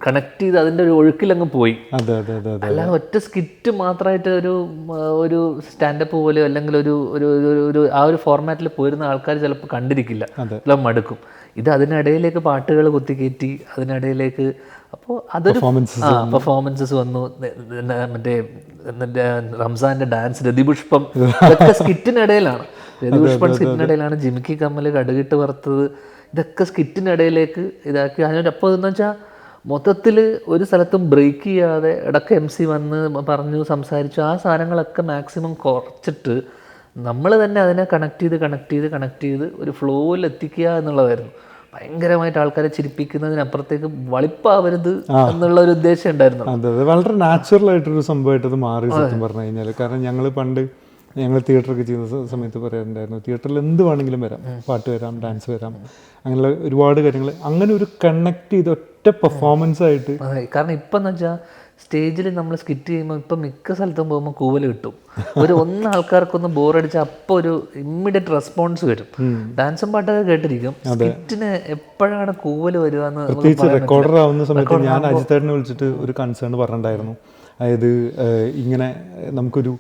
കണക്ട് ചെയ്ത് അതിൻ്റെ ഒരു ഒഴുക്കിലങ്ങ് പോയി. അല്ലാതെ ഒറ്റ സ്കിറ്റ് മാത്രമായിട്ട് ഒരു സ്റ്റാൻഡപ്പ് പോലെ അല്ലെങ്കിൽ ഒരു ആ ഒരു ഫോർമാറ്റിൽ പോയിരുന്ന ആൾക്കാർ ചിലപ്പോൾ കണ്ടിരിക്കില്ല, ചിലപ്പോൾ മടുക്കും. ഇത് അതിനിടയിലേക്ക് പാട്ടുകൾ കുത്തിക്കയറ്റി അതിനിടയിലേക്ക്, അപ്പോൾ അതൊരു പെർഫോമൻസസ് വന്നു. മറ്റേ റംസാന്റെ ഡാൻസ്, രതിപുഷ്പം, ഇതൊക്കെ സ്കിറ്റിനിടയിലാണ്. രതിപുഷ്പം സ്കിറ്റിനിടയിലാണ്. ജിമിക്കി കമ്മൽ, കടുകിട്ട് വറുത്തത്, ഇതൊക്കെ സ്കിറ്റിനിടയിലേക്ക് ഇതാക്കി. അതിനൊപ്പം എന്ന് വെച്ചാൽ മൊത്തത്തിൽ ഒരു സ്ഥലത്തും ബ്രേക്ക് ചെയ്യാതെ ഇടയ്ക്ക് MC വന്ന് പറഞ്ഞു സംസാരിച്ചു. ആ സാധനങ്ങളൊക്കെ മാക്സിമം കുറച്ചിട്ട് നമ്മൾ തന്നെ അതിനെ കണക്ട് ചെയ്ത് ഒരു ഫ്ലോയിൽ എത്തിക്കുക എന്നുള്ളതായിരുന്നു. ഭയങ്കരമായിട്ട് ആൾക്കാരെ ചിരിപ്പിക്കുന്നതിനപ്പുറത്തേക്ക് വളിപ്പാവരുത് എന്നുള്ള ഒരു ഉദ്ദേശം ഉണ്ടായിരുന്നു. അതെ, വളരെ നാച്ചുറൽ ആയിട്ടൊരു സംഭവമായിട്ട് അത് മാറി സത്യം പറഞ്ഞു കഴിഞ്ഞാൽ. കാരണം ഞങ്ങൾ തിയേറ്ററൊക്കെ ചെയ്യുന്ന സമയത്ത് പറയാറുണ്ടായിരുന്നു, തിയേറ്ററിൽ എന്ത് വേണമെങ്കിലും വരാം, പാട്ട് വരാം, ഡാൻസ് വരാം, അങ്ങനെയുള്ള ഒരുപാട് കാര്യങ്ങൾ. അങ്ങനെ ഒരു കണക്ട് ചെയ്ത് ഒറ്റ പെർഫോമൻസ് ആയിട്ട്. കാരണം ഇപ്പം എന്ന് വെച്ചാൽ സ്റ്റേജിൽ നമ്മൾ സ്കിറ്റ് ചെയ്യുമ്പോൾ ഇപ്പം മിക്ക സ്ഥലത്തും പോകുമ്പോൾ കൂവൽ കിട്ടും. ആൾക്കാർക്കൊന്ന് ബോറടിച്ചാൽ അപ്പോൾ ഒരു ഇമ്മീഡിയറ്റ് റെസ്പോൺസ് വരും. ഡാൻസും പാട്ടൊക്കെ കേട്ടിരിക്കും, സ്കിറ്റിന് എപ്പോഴാണ് കൂവൽ വരിക എന്ന്. പ്രത്യേകിച്ച് റെക്കോർഡർ ആവുന്ന സമയത്ത് ഞാൻ അജിത്തേട്ടനെ വിളിച്ചിട്ട് ഒരു കൺസേൺ പറഞ്ഞിട്ടുണ്ടായിരുന്നു. അതായത് ഇങ്ങനെ നമുക്കൊരു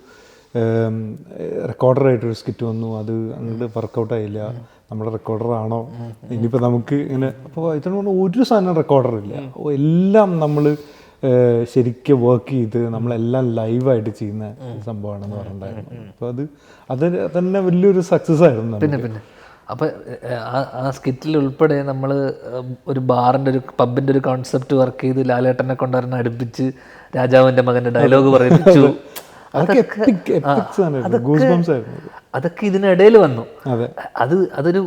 റെക്കോർഡറായിട്ടൊരു സ്കിറ്റ് വന്നു, അത് അങ്ങോട്ട് വർക്കൗട്ടായില്ല, നമ്മുടെ റെക്കോർഡറാണോ ഇനിയിപ്പോൾ നമുക്ക് ഇങ്ങനെ. അപ്പോൾ ഇതിന് പറഞ്ഞാൽ ഒരു സാധനം റെക്കോർഡറില്ല, എല്ലാം നമ്മൾ ശരിക്കും വർക്ക് ചെയ്ത് നമ്മളെല്ലാം ലൈവായിട്ട് ചെയ്യുന്ന സംഭവമാണെന്ന് പറഞ്ഞിട്ടുണ്ടായിരുന്നു. അപ്പോൾ അത് തന്നെ വലിയൊരു സക്സസ് ആയിരുന്നു. പിന്നെ അപ്പോൾ ആ സ്കിറ്റിൽ ഉൾപ്പെടെ നമ്മൾ ഒരു ബാറിൻ്റെ ഒരു പബ്ബിൻ്റെ ഒരു കോൺസെപ്റ്റ് വർക്ക് ചെയ്ത് ലാലേട്ടനെ കൊണ്ടുവരുന്ന അടുപ്പിച്ച് രാജാവിൻ്റെ മകൻ്റെ ഡയലോഗ് പറയിപ്പിച്ചു. അതൊക്കെ ഇതിനിടയിൽ വന്നു. അതൊരു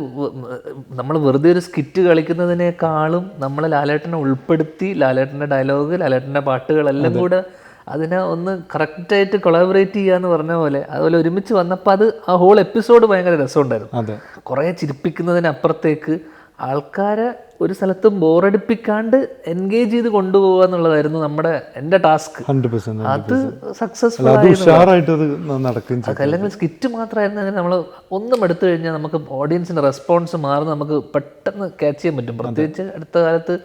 നമ്മൾ വെറുതെ ഒരു സ്കിറ്റ് കളിക്കുന്നതിനേക്കാളും നമ്മൾ ലാലേട്ടനെ ഉൾപ്പെടുത്തി ലാലേട്ടൻ്റെ ഡയലോഗ്, ലാലേട്ടൻ്റെ പാട്ടുകളെല്ലാം കൂടെ അതിനെ ഒന്ന് കറക്റ്റായിട്ട് കൊളാബറേറ്റ് ചെയ്യാന്ന് പറഞ്ഞ പോലെ അതുപോലെ ഒരുമിച്ച് വന്നപ്പോൾ അത് ആ ഹോൾ എപ്പിസോഡ് ഭയങ്കര രസമുണ്ടായിരുന്നു. കുറേ ചിരിപ്പിക്കുന്നതിനപ്പുറത്തേക്ക് ആൾക്കാരെ ഒരു സ്ഥലത്തും ബോറടിപ്പിക്കാണ്ട് എൻഗേജ് ചെയ്ത് കൊണ്ടുപോകുക എന്നുള്ളതായിരുന്നു എൻ്റെ ടാസ്ക്. അത് സക്സസ്ഫുൾ അല്ലെങ്കിൽ സ്കിറ്റ് മാത്രമായിരുന്നു. നമ്മൾ ഒന്നും എടുത്തു കഴിഞ്ഞാൽ നമുക്ക് ഓഡിയൻസിൻ്റെ റെസ്പോൺസ് മാറുന്ന നമുക്ക് പെട്ടെന്ന് ക്യാച്ച് ചെയ്യാൻ പറ്റും. പ്രത്യേകിച്ച് അടുത്ത കാലത്ത്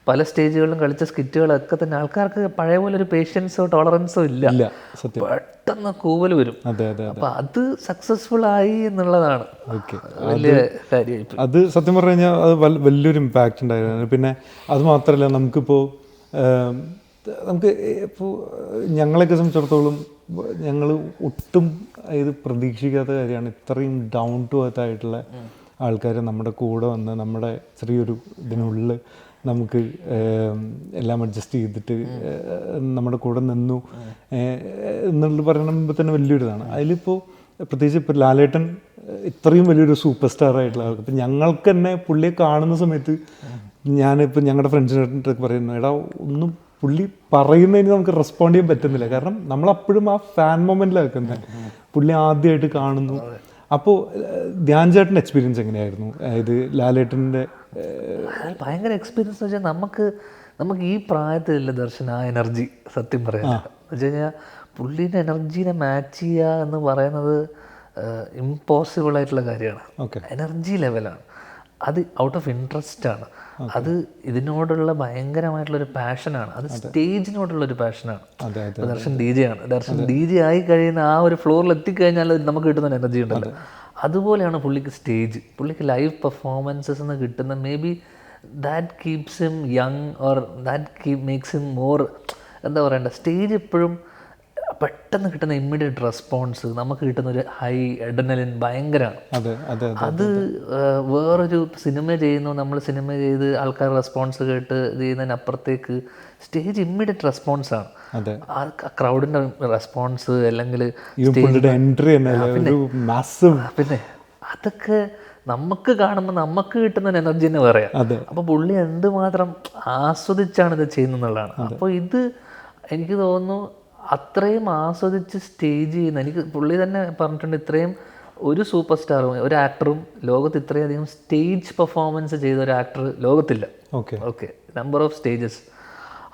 പല സ്റ്റേജുകളിലും കളിച്ച സ്കിറ്റുകളൊക്കെ തന്നെ ആൾക്കാർക്ക് പഴയ പോലെ ഒരു പേഷ്യൻസോ ടോളറൻസോ ഇല്ല, പെട്ടെന്ന് കൂവൽ വരും. അപ്പൊ അത് സക്സസ്ഫുൾ ആയി എന്നുള്ളതാണ് വലിയ കാര്യമായി. അത് സത്യം പറഞ്ഞു കഴിഞ്ഞാൽ അത് വലിയൊരു ഇമ്പാക്റ്റ് ഉണ്ടായിരുന്നു. പിന്നെ അത് മാത്രമല്ല, നമുക്ക് ഇപ്പോൾ ഞങ്ങളെയൊക്കെ സംബന്ധിച്ചിടത്തോളം ഞങ്ങൾ ഒട്ടും ഇത് പ്രതീക്ഷിക്കാത്ത കാര്യമാണ്. ഇത്രയും ഡൗൺ ടു എർത്ത് ആയിട്ടുള്ള ആൾക്കാർ നമ്മുടെ കൂടെ വന്ന് നമ്മുടെ ചെറിയൊരു ഇതിനുള്ളിൽ നമുക്ക് എല്ലാം അഡ്ജസ്റ്റ് ചെയ്തിട്ട് നമ്മുടെ കൂടെ നിന്നു എന്നുള്ളത് പറയുമ്പോൾ തന്നെ വലിയൊരിതാണ്. അതിലിപ്പോൾ പ്രത്യേകിച്ച് ഇപ്പോൾ ലാലേട്ടൻ ഇത്രയും വലിയൊരു സൂപ്പർ സ്റ്റാർ ആയിട്ടുള്ള ആൾക്ക് ഇപ്പം ഞങ്ങൾക്ക് തന്നെ പുള്ളിയെ കാണുന്ന സമയത്ത് ഞാനിപ്പോൾ ഞങ്ങളുടെ ഫ്രണ്ട്സിനൊക്കെ പറയുന്നു, എടാ ഒന്നും പുള്ളി പറയുന്നതിന് നമുക്ക് റെസ്പോണ്ട് ചെയ്യാൻ പറ്റുന്നില്ല. കാരണം നമ്മളപ്പോഴും ആ ഫാൻ മൊമെൻറ്റിലാണ് വെക്കുന്നത്. പുള്ളി ആദ്യമായിട്ട് കാണുന്നു. അപ്പോൾ ധ്യാൻ ചേട്ടൻ്റെ എക്സ്പീരിയൻസ് എങ്ങനെയായിരുന്നു? ഇത് ലാലേട്ടൻ്റെ ഭയങ്കര എക്സ്പീരിയൻസ് എന്ന് വെച്ചാൽ നമുക്ക് ഈ പ്രായത്തിലല്ല ദർശൻ ആ എനർജി സത്യം പറയാം. എന്ന് വെച്ച് കഴിഞ്ഞാൽ പുള്ളീൻ്റെ എനർജീനെ മാച്ച് ചെയ്യുക എന്ന് പറയുന്നത് ഇമ്പോസിബിൾ ആയിട്ടുള്ള കാര്യമാണ്. എനർജി ലെവലാണ് അത്, ഔട്ട് ഓഫ് ഇൻട്രസ്റ്റ് ആണ് അത്, ഇതിനോടുള്ള ഭയങ്കരമായിട്ടുള്ളൊരു പാഷനാണ് അത്, സ്റ്റേജിനോടുള്ളൊരു പാഷനാണ്. ദർശൻ ഡി ജെ ആണ്. ദർശൻ ഡി ജെ ആയി കഴിയുന്ന ആ ഒരു ഫ്ലോറിൽ എത്തിക്കഴിഞ്ഞാൽ നമുക്ക് കിട്ടുന്ന എനർജി ഉണ്ടല്ലോ, അതുപോലെയാണ് പുള്ളിക്ക് സ്റ്റേജ്. പുള്ളിക്ക് ലൈവ് പെർഫോമൻസസ് എന്ന് കിട്ടുന്ന may be that keeps him young or that makes him more, എന്താ പറയണ്ട, സ്റ്റേജ് എപ്പോഴും പെട്ടെന്ന് കിട്ടുന്ന ഇമ്മീഡിയറ്റ് റെസ്പോൺസ്, നമുക്ക് കിട്ടുന്ന ഒരു ഹൈ അഡ്രിനലിൻ ഭയങ്കരമാണ്. അത് വേറൊരു സിനിമ ചെയ്യുന്നു, നമ്മൾ സിനിമ ചെയ്ത് ആൾക്കാർ റെസ്പോൺസ് കേട്ട് ഇത് ചെയ്യുന്നതിനപ്പുറത്തേക്ക് സ്റ്റേജ് ഇമ്മീഡിയറ്റ് റെസ്പോൺസാണ്. ആ ക്രൗഡിൻ്റെ റെസ്പോൺസ് അല്ലെങ്കിൽ പിന്നെ അതൊക്കെ നമുക്ക് കാണുമ്പോൾ നമുക്ക് കിട്ടുന്ന എനർജി തന്നെ പറയാം. അപ്പോൾ പുള്ളി എന്തുമാത്രം ആസ്വദിച്ചാണ് ഇത് ചെയ്യുന്നതെന്നുള്ളതാണ്. അപ്പോൾ ഇത് എനിക്ക് തോന്നുന്നു അത്രയും ആസ്വദിച്ച് സ്റ്റേജ് ചെയ്യുന്ന, എനിക്ക് പുള്ളി തന്നെ പറഞ്ഞിട്ടുണ്ട്, ഇത്രയും ഒരു സൂപ്പർ സ്റ്റാറും ഒരു ആക്ടറും ലോകത്ത് ഇത്രയധികം സ്റ്റേജ് പെർഫോമൻസ് ചെയ്ത ഒരു ആക്ടർ ലോകത്തില്ല. ഓക്കെ, നമ്പർ ഓഫ് സ്റ്റേജസ്,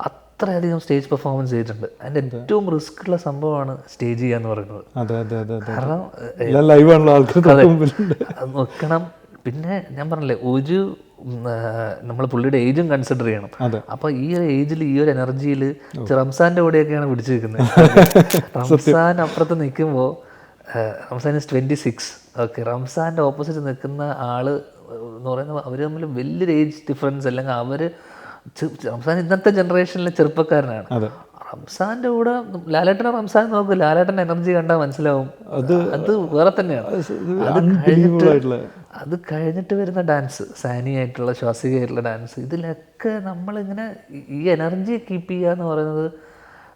അത്രയധികം സ്റ്റേജ് പെർഫോമൻസ് ചെയ്തിട്ടുണ്ട്. അതിൻ്റെ ഏറ്റവും റിസ്ക് ഉള്ള സംഭവമാണ് സ്റ്റേജ് ചെയ്യുക എന്ന് പറയുന്നത്. കാരണം നോക്കണം. പിന്നെ ഞാൻ പറഞ്ഞില്ലേ, നമ്മൾ പുള്ളിയുടെ ഏജും കൺസിഡർ ചെയ്യണം. അപ്പോൾ ഈ ഒരു ഏജിൽ ഈ ഒരു എനർജിയിൽ റംസാൻ്റെ കൂടെയൊക്കെയാണ് പിടിച്ചു നിൽക്കുന്നത്. റംസാൻ അപ്പുറത്ത് നിൽക്കുമ്പോൾ റംസാൻ ഇസ് 26. ഓക്കെ, റംസാൻ്റെ ഓപ്പോസിറ്റ് നിൽക്കുന്ന ആള് എന്ന് പറയുന്നത് അവർ തമ്മിൽ വലിയൊരു ഏജ് ഡിഫറൻസ്, അല്ലെങ്കിൽ റംസാൻ ഇന്നത്തെ ജനറേഷനിലെ ചെറുപ്പക്കാരനാണ്. റംസാൻ്റെ കൂടെ ലാലേട്ടനെ റംസാൻ നോക്കും, ലാലേട്ടൻ്റെ എനർജി കണ്ടാൽ മനസ്സിലാവും അത് വേറെ തന്നെയാണ്. അത് കഴിഞ്ഞിട്ട് വരുന്ന ഡാൻസ്, സാനി ആയിട്ടുള്ള ശ്വാസികയായിട്ടുള്ള ഡാൻസ്, ഇതിലൊക്കെ നമ്മളിങ്ങനെ ഈ എനർജി കീപ്പ് ചെയ്യുക എന്ന് പറയുന്നത്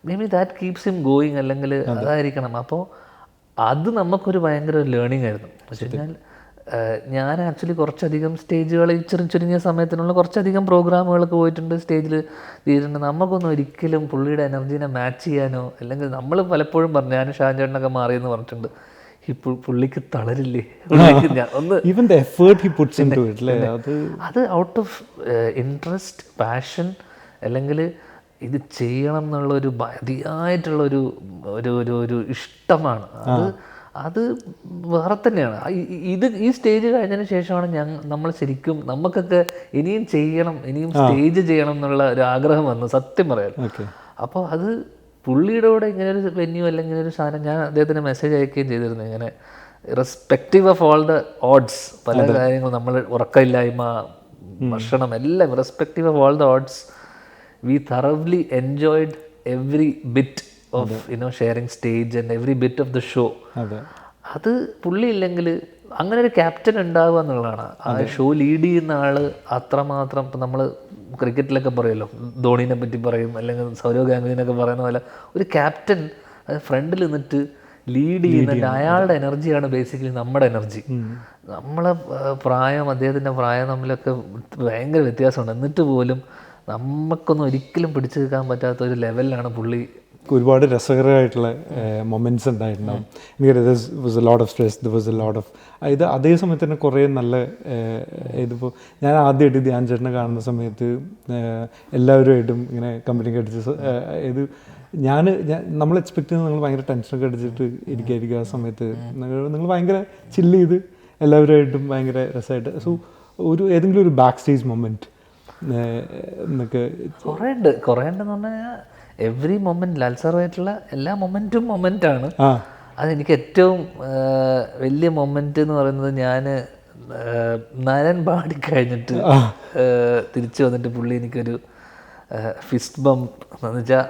may be that keeps him going, അല്ലെങ്കിൽ അതായിരിക്കണം. അപ്പോൾ അത് നമുക്കൊരു ഭയങ്കര ലേണിംഗ് ആയിരുന്നു. എന്ന് വെച്ച് കഴിഞ്ഞാൽ ഞാൻ ആക്ച്വലി കുറച്ചധികം സ്റ്റേജുകൾ ചുരുങ്ങിയ സമയത്തിനുള്ള കുറച്ചധികം പ്രോഗ്രാമുകളൊക്കെ പോയിട്ടുണ്ട്, സ്റ്റേജിൽ ചെയ്തിട്ടുണ്ട്. നമുക്കൊന്നും ഒരിക്കലും പുള്ളിയുടെ എനർജീനെ മാച്ച് ചെയ്യാനോ, അല്ലെങ്കിൽ നമ്മൾ പലപ്പോഴും പറഞ്ഞു, ഞാൻ ഷാൻ ചേട്ടനൊക്കെ മാറിയെന്ന് പറഞ്ഞിട്ടുണ്ട്, പുള്ളിക്ക് തളരില്ലേ, അത് ഔട്ട് ഓഫ് ഇൻട്രസ്റ്റ്, പാഷൻ, അല്ലെങ്കിൽ ഇത് ചെയ്യണം എന്നുള്ളൊരു അതിയായിട്ടുള്ളൊരു ഒരു ഇഷ്ടമാണ്. അത് വേറെ തന്നെയാണ്. ഈ സ്റ്റേജ് കഴിഞ്ഞതിന് ശേഷമാണ് നമ്മൾ ശരിക്കും നമുക്കൊക്കെ ഇനിയും ചെയ്യണം, ഇനിയും സ്റ്റേജ് ചെയ്യണം എന്നുള്ള ഒരു ആഗ്രഹം വന്നു, സത്യം പറയാം. അപ്പോൾ അത് പുള്ളിയുടെ കൂടെ ഇങ്ങനെ ഒരു വെന്യൂ അല്ലെങ്കിൽ ഒരു സാധനം, ഞാൻ അദ്ദേഹത്തിന് മെസ്സേജ് അയക്കുകയും ചെയ്തിരുന്നു, ഇങ്ങനെ respective of all the odds, പല കാര്യങ്ങൾ, നമ്മൾ ഉറക്കമില്ലായ്മ, ഭക്ഷണം, എല്ലാം respective of all the odds, we thoroughly enjoyed every bit of sharing stage and every bit of the show. അത് പുള്ളി ഇല്ലെങ്കിൽ അങ്ങനെ ഒരു ക്യാപ്റ്റൻ ഉണ്ടാവുക എന്നുള്ളതാണ്. ആ ഷോ ലീഡ് ചെയ്യുന്ന ആള് അത്രമാത്രം, ഇപ്പം നമ്മൾ ക്രിക്കറ്റിലൊക്കെ പറയുമല്ലോ, ധോണീനെ പറ്റി പറയും, അല്ലെങ്കിൽ സൗരവ് ഗാംഗുലിനൊക്കെ പറയുന്ന പോലെ ഒരു ക്യാപ്റ്റൻ ഫ്രണ്ടിൽ നിന്നിട്ട് ലീഡ് ചെയ്യുന്നുണ്ട്. അയാളുടെ എനർജിയാണ് ബേസിക്കലി നമ്മുടെ എനർജി. നമ്മളെ പ്രായം, അദ്ദേഹത്തിൻ്റെ പ്രായം തമ്മിലൊക്കെ ഭയങ്കര വ്യത്യാസമുണ്ട്. എന്നിട്ട് പോലും നമുക്കൊന്നും ഒരിക്കലും പിടിച്ചു നിൽക്കാൻ പറ്റാത്ത ഒരു ലെവലിലാണ് പുള്ളി. ഒരുപാട് രസകരമായിട്ടുള്ള മൊമെൻറ്റ്സ് ഉണ്ടായിട്ടുണ്ടാവും. എനിക്ക് was a lot of stress, the was a lot of ഇത്. അതേ സമയത്ത് തന്നെ കുറേ നല്ല ഇതിപ്പോൾ ഞാൻ ആദ്യമായിട്ട് ധ്യാൻ ചേട്ടനെ കാണുന്ന സമയത്ത് എല്ലാവരുമായിട്ടും ഇങ്ങനെ കമ്പനിക്ക് അടിച്ച് ഇത് നമ്മൾ എക്സ്പെക്ട് ചെയ്യുന്നത് നിങ്ങൾ ഭയങ്കര ടെൻഷനൊക്കെ അടിച്ചിട്ട് ഇരിക്കുക. ആ സമയത്ത് നിങ്ങൾ ഭയങ്കര ചില്ല് ചെയ്ത് എല്ലാവരുമായിട്ടും ഭയങ്കര രസമായിട്ട്. സോ ഏതെങ്കിലും ഒരു ബാക്ക് സ്റ്റേജ് മൊമെൻറ്റ് എന്നൊക്കെ കുറേ ഉണ്ടെന്ന് പറഞ്ഞാൽ എവറി മൊമെൻറ്റ്, ലാൽ സാറുമായിട്ടുള്ള എല്ലാ മൊമെൻറ്റും മൊമെൻറ്റാണ്. അതെനിക്ക് ഏറ്റവും വലിയ മൊമെൻറ്റ് എന്ന് പറയുന്നത്, ഞാൻ നരൻ പാടിക്കഴിഞ്ഞിട്ട് തിരിച്ചു വന്നിട്ട് പുള്ളി എനിക്കൊരു ഫിസ്റ്റ് ബംപ് എന്ന് വെച്ചാൽ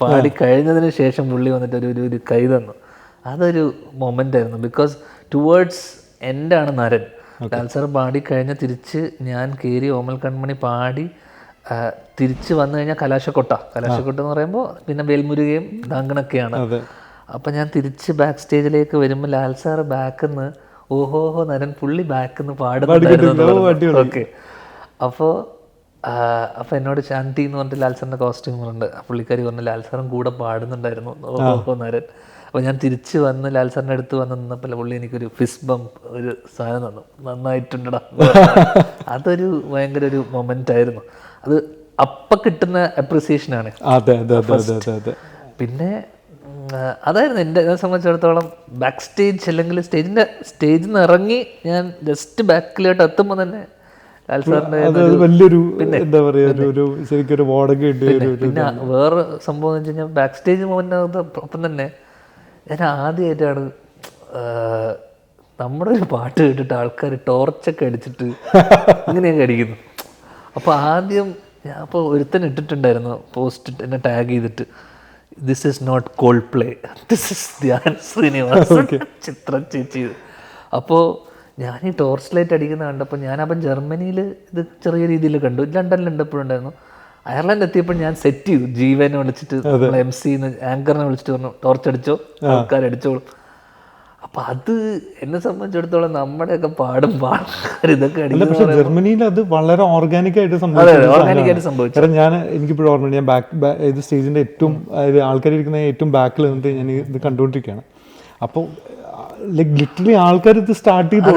പാടിക്കഴിഞ്ഞതിന് ശേഷം പുള്ളി വന്നിട്ട് ഒരു കൈ തന്നു. അതൊരു മൊമെൻ്റ് ആയിരുന്നു. ബിക്കോസ് ടുവേർഡ്സ് എൻഡാണ് നരൻ. ലാൽ സാർ പാടിക്കഴിഞ്ഞാൽ തിരിച്ച് ഞാൻ കയറി ഓമൽ കൺമണി പാടി തിരിച്ച് വന്നു കഴിഞ്ഞാൽ കലാശക്കൊട്ട എന്ന് പറയുമ്പോൾ പിന്നെ വേൽമുരുകയും ദാങ്കണൊക്കെയാണ്. അപ്പം ഞാൻ തിരിച്ച് ബാക്ക് സ്റ്റേജിലേക്ക് വരുമ്പോൾ ലാൽ സാർ ബാക്കിൽ നിന്ന് ഓഹോഹോ നരൻ പുള്ളി ബാക്കിൽ നിന്ന് പാടുന്നുണ്ടായിരുന്നു. ഓക്കെ, അപ്പോൾ എന്നോട് ശാന്തി എന്ന് പറഞ്ഞിട്ട് ലാൽ സാറിൻ്റെ കോസ്റ്റ്യൂമുണ്ട്. പുള്ളിക്കാരി പറഞ്ഞു ലാൽ സാറും കൂടെ പാടുന്നുണ്ടായിരുന്നു നേരം. അപ്പോൾ ഞാൻ തിരിച്ച് വന്ന് ലാൽ സാറിൻ്റെ അടുത്ത് വന്ന് നിന്നപ്പോൾ പുള്ളി എനിക്കൊരു ഫിസ്റ്റ് ബംപ് ഒരു സാധനം തന്നു. നന്നായിട്ടുണ്ടടാ. അതൊരു ഭയങ്കര ഒരു മൊമെൻ്റ് ആയിരുന്നു. അത് അപ്പം കിട്ടുന്ന അപ്രിസിയേഷനാണ്. പിന്നെ അതായിരുന്നു എന്നെ സംബന്ധിച്ചിടത്തോളം ബാക്ക് സ്റ്റേജ്, അല്ലെങ്കിൽ സ്റ്റേജിൽ നിന്ന് ഇറങ്ങി ഞാൻ ജസ്റ്റ് ബാക്കിലോട്ട് എത്തുമ്പോൾ തന്നെ ലാൽ സാറിൻ്റെ വലിയൊരു എന്താ പറയുക ഒരു ശരിക്കൊരു വാടക. പിന്നെ വേറെ സംഭവം എന്ന് വെച്ച് കഴിഞ്ഞാൽ ബാക്ക് സ്റ്റേജ് ഒപ്പം തന്നെ ഞാൻ ആദ്യമായിട്ടാണ് നമ്മുടെ ഒരു പാട്ട് കേട്ടിട്ട് ആൾക്കാർ ടോർച്ചൊക്കെ അടിച്ചിട്ട് അങ്ങനെയൊക്കെ അടിക്കുന്നു. അപ്പോൾ ആദ്യം ഞാൻ അപ്പോൾ ഒരുത്തൻ ഇട്ടിട്ടുണ്ടായിരുന്നു പോസ്റ്റ് എന്നെ ടാഗ് ചെയ്തിട്ട്, this is not Coldplay, this is Dhyan Sreenivas, Chithra ചേച്ചി. അപ്പോൾ ഞാൻ ഈ ടോർച്ച് ലൈറ്റ് അടിക്കുന്ന കണ്ടപ്പോൾ ഞാനപ്പം ജർമ്മനിയിൽ ഇത് ചെറിയ രീതിയിൽ കണ്ടു, ലണ്ടനിൽ എപ്പോഴുണ്ടായിരുന്നു. അയർലൻഡ് എത്തിയപ്പോൾ ഞാൻ സെറ്റ് ചെയ്തു, ജീവനെ വിളിച്ചിട്ട് MC ആങ്കറിനെ വിളിച്ചിട്ട് പറഞ്ഞു ടോർച്ച് അടിച്ചോ, ആൾക്കാരടിച്ചോളും. അപ്പം അത് എന്നെ സംബന്ധിച്ചിടത്തോളം നമ്മുടെയൊക്കെ പാടും ഇതൊക്കെ അടിക്കും. ജർമ്മനിയിൽ അത് വളരെ ഓർഗാനിക് ആയിട്ട് സംഭവിച്ചു. കാരണം ഞാൻ എനിക്കിപ്പോഴും ഓർമ്മ, ഞാൻ ഇത് സ്റ്റേജിന്റെ ഏറ്റവും ആൾക്കാർ ഇരിക്കുന്ന ഏറ്റവും ബാക്കിൽ നിന്നിട്ട് ഞാൻ ഇത് കണ്ടുകൊണ്ടിരിക്കുകയാണ്. അപ്പോൾ ലൈക് ലിറ്ററലി ആൾക്കാർ ഇത് സ്റ്റാർട്ട് ചെയ്തു,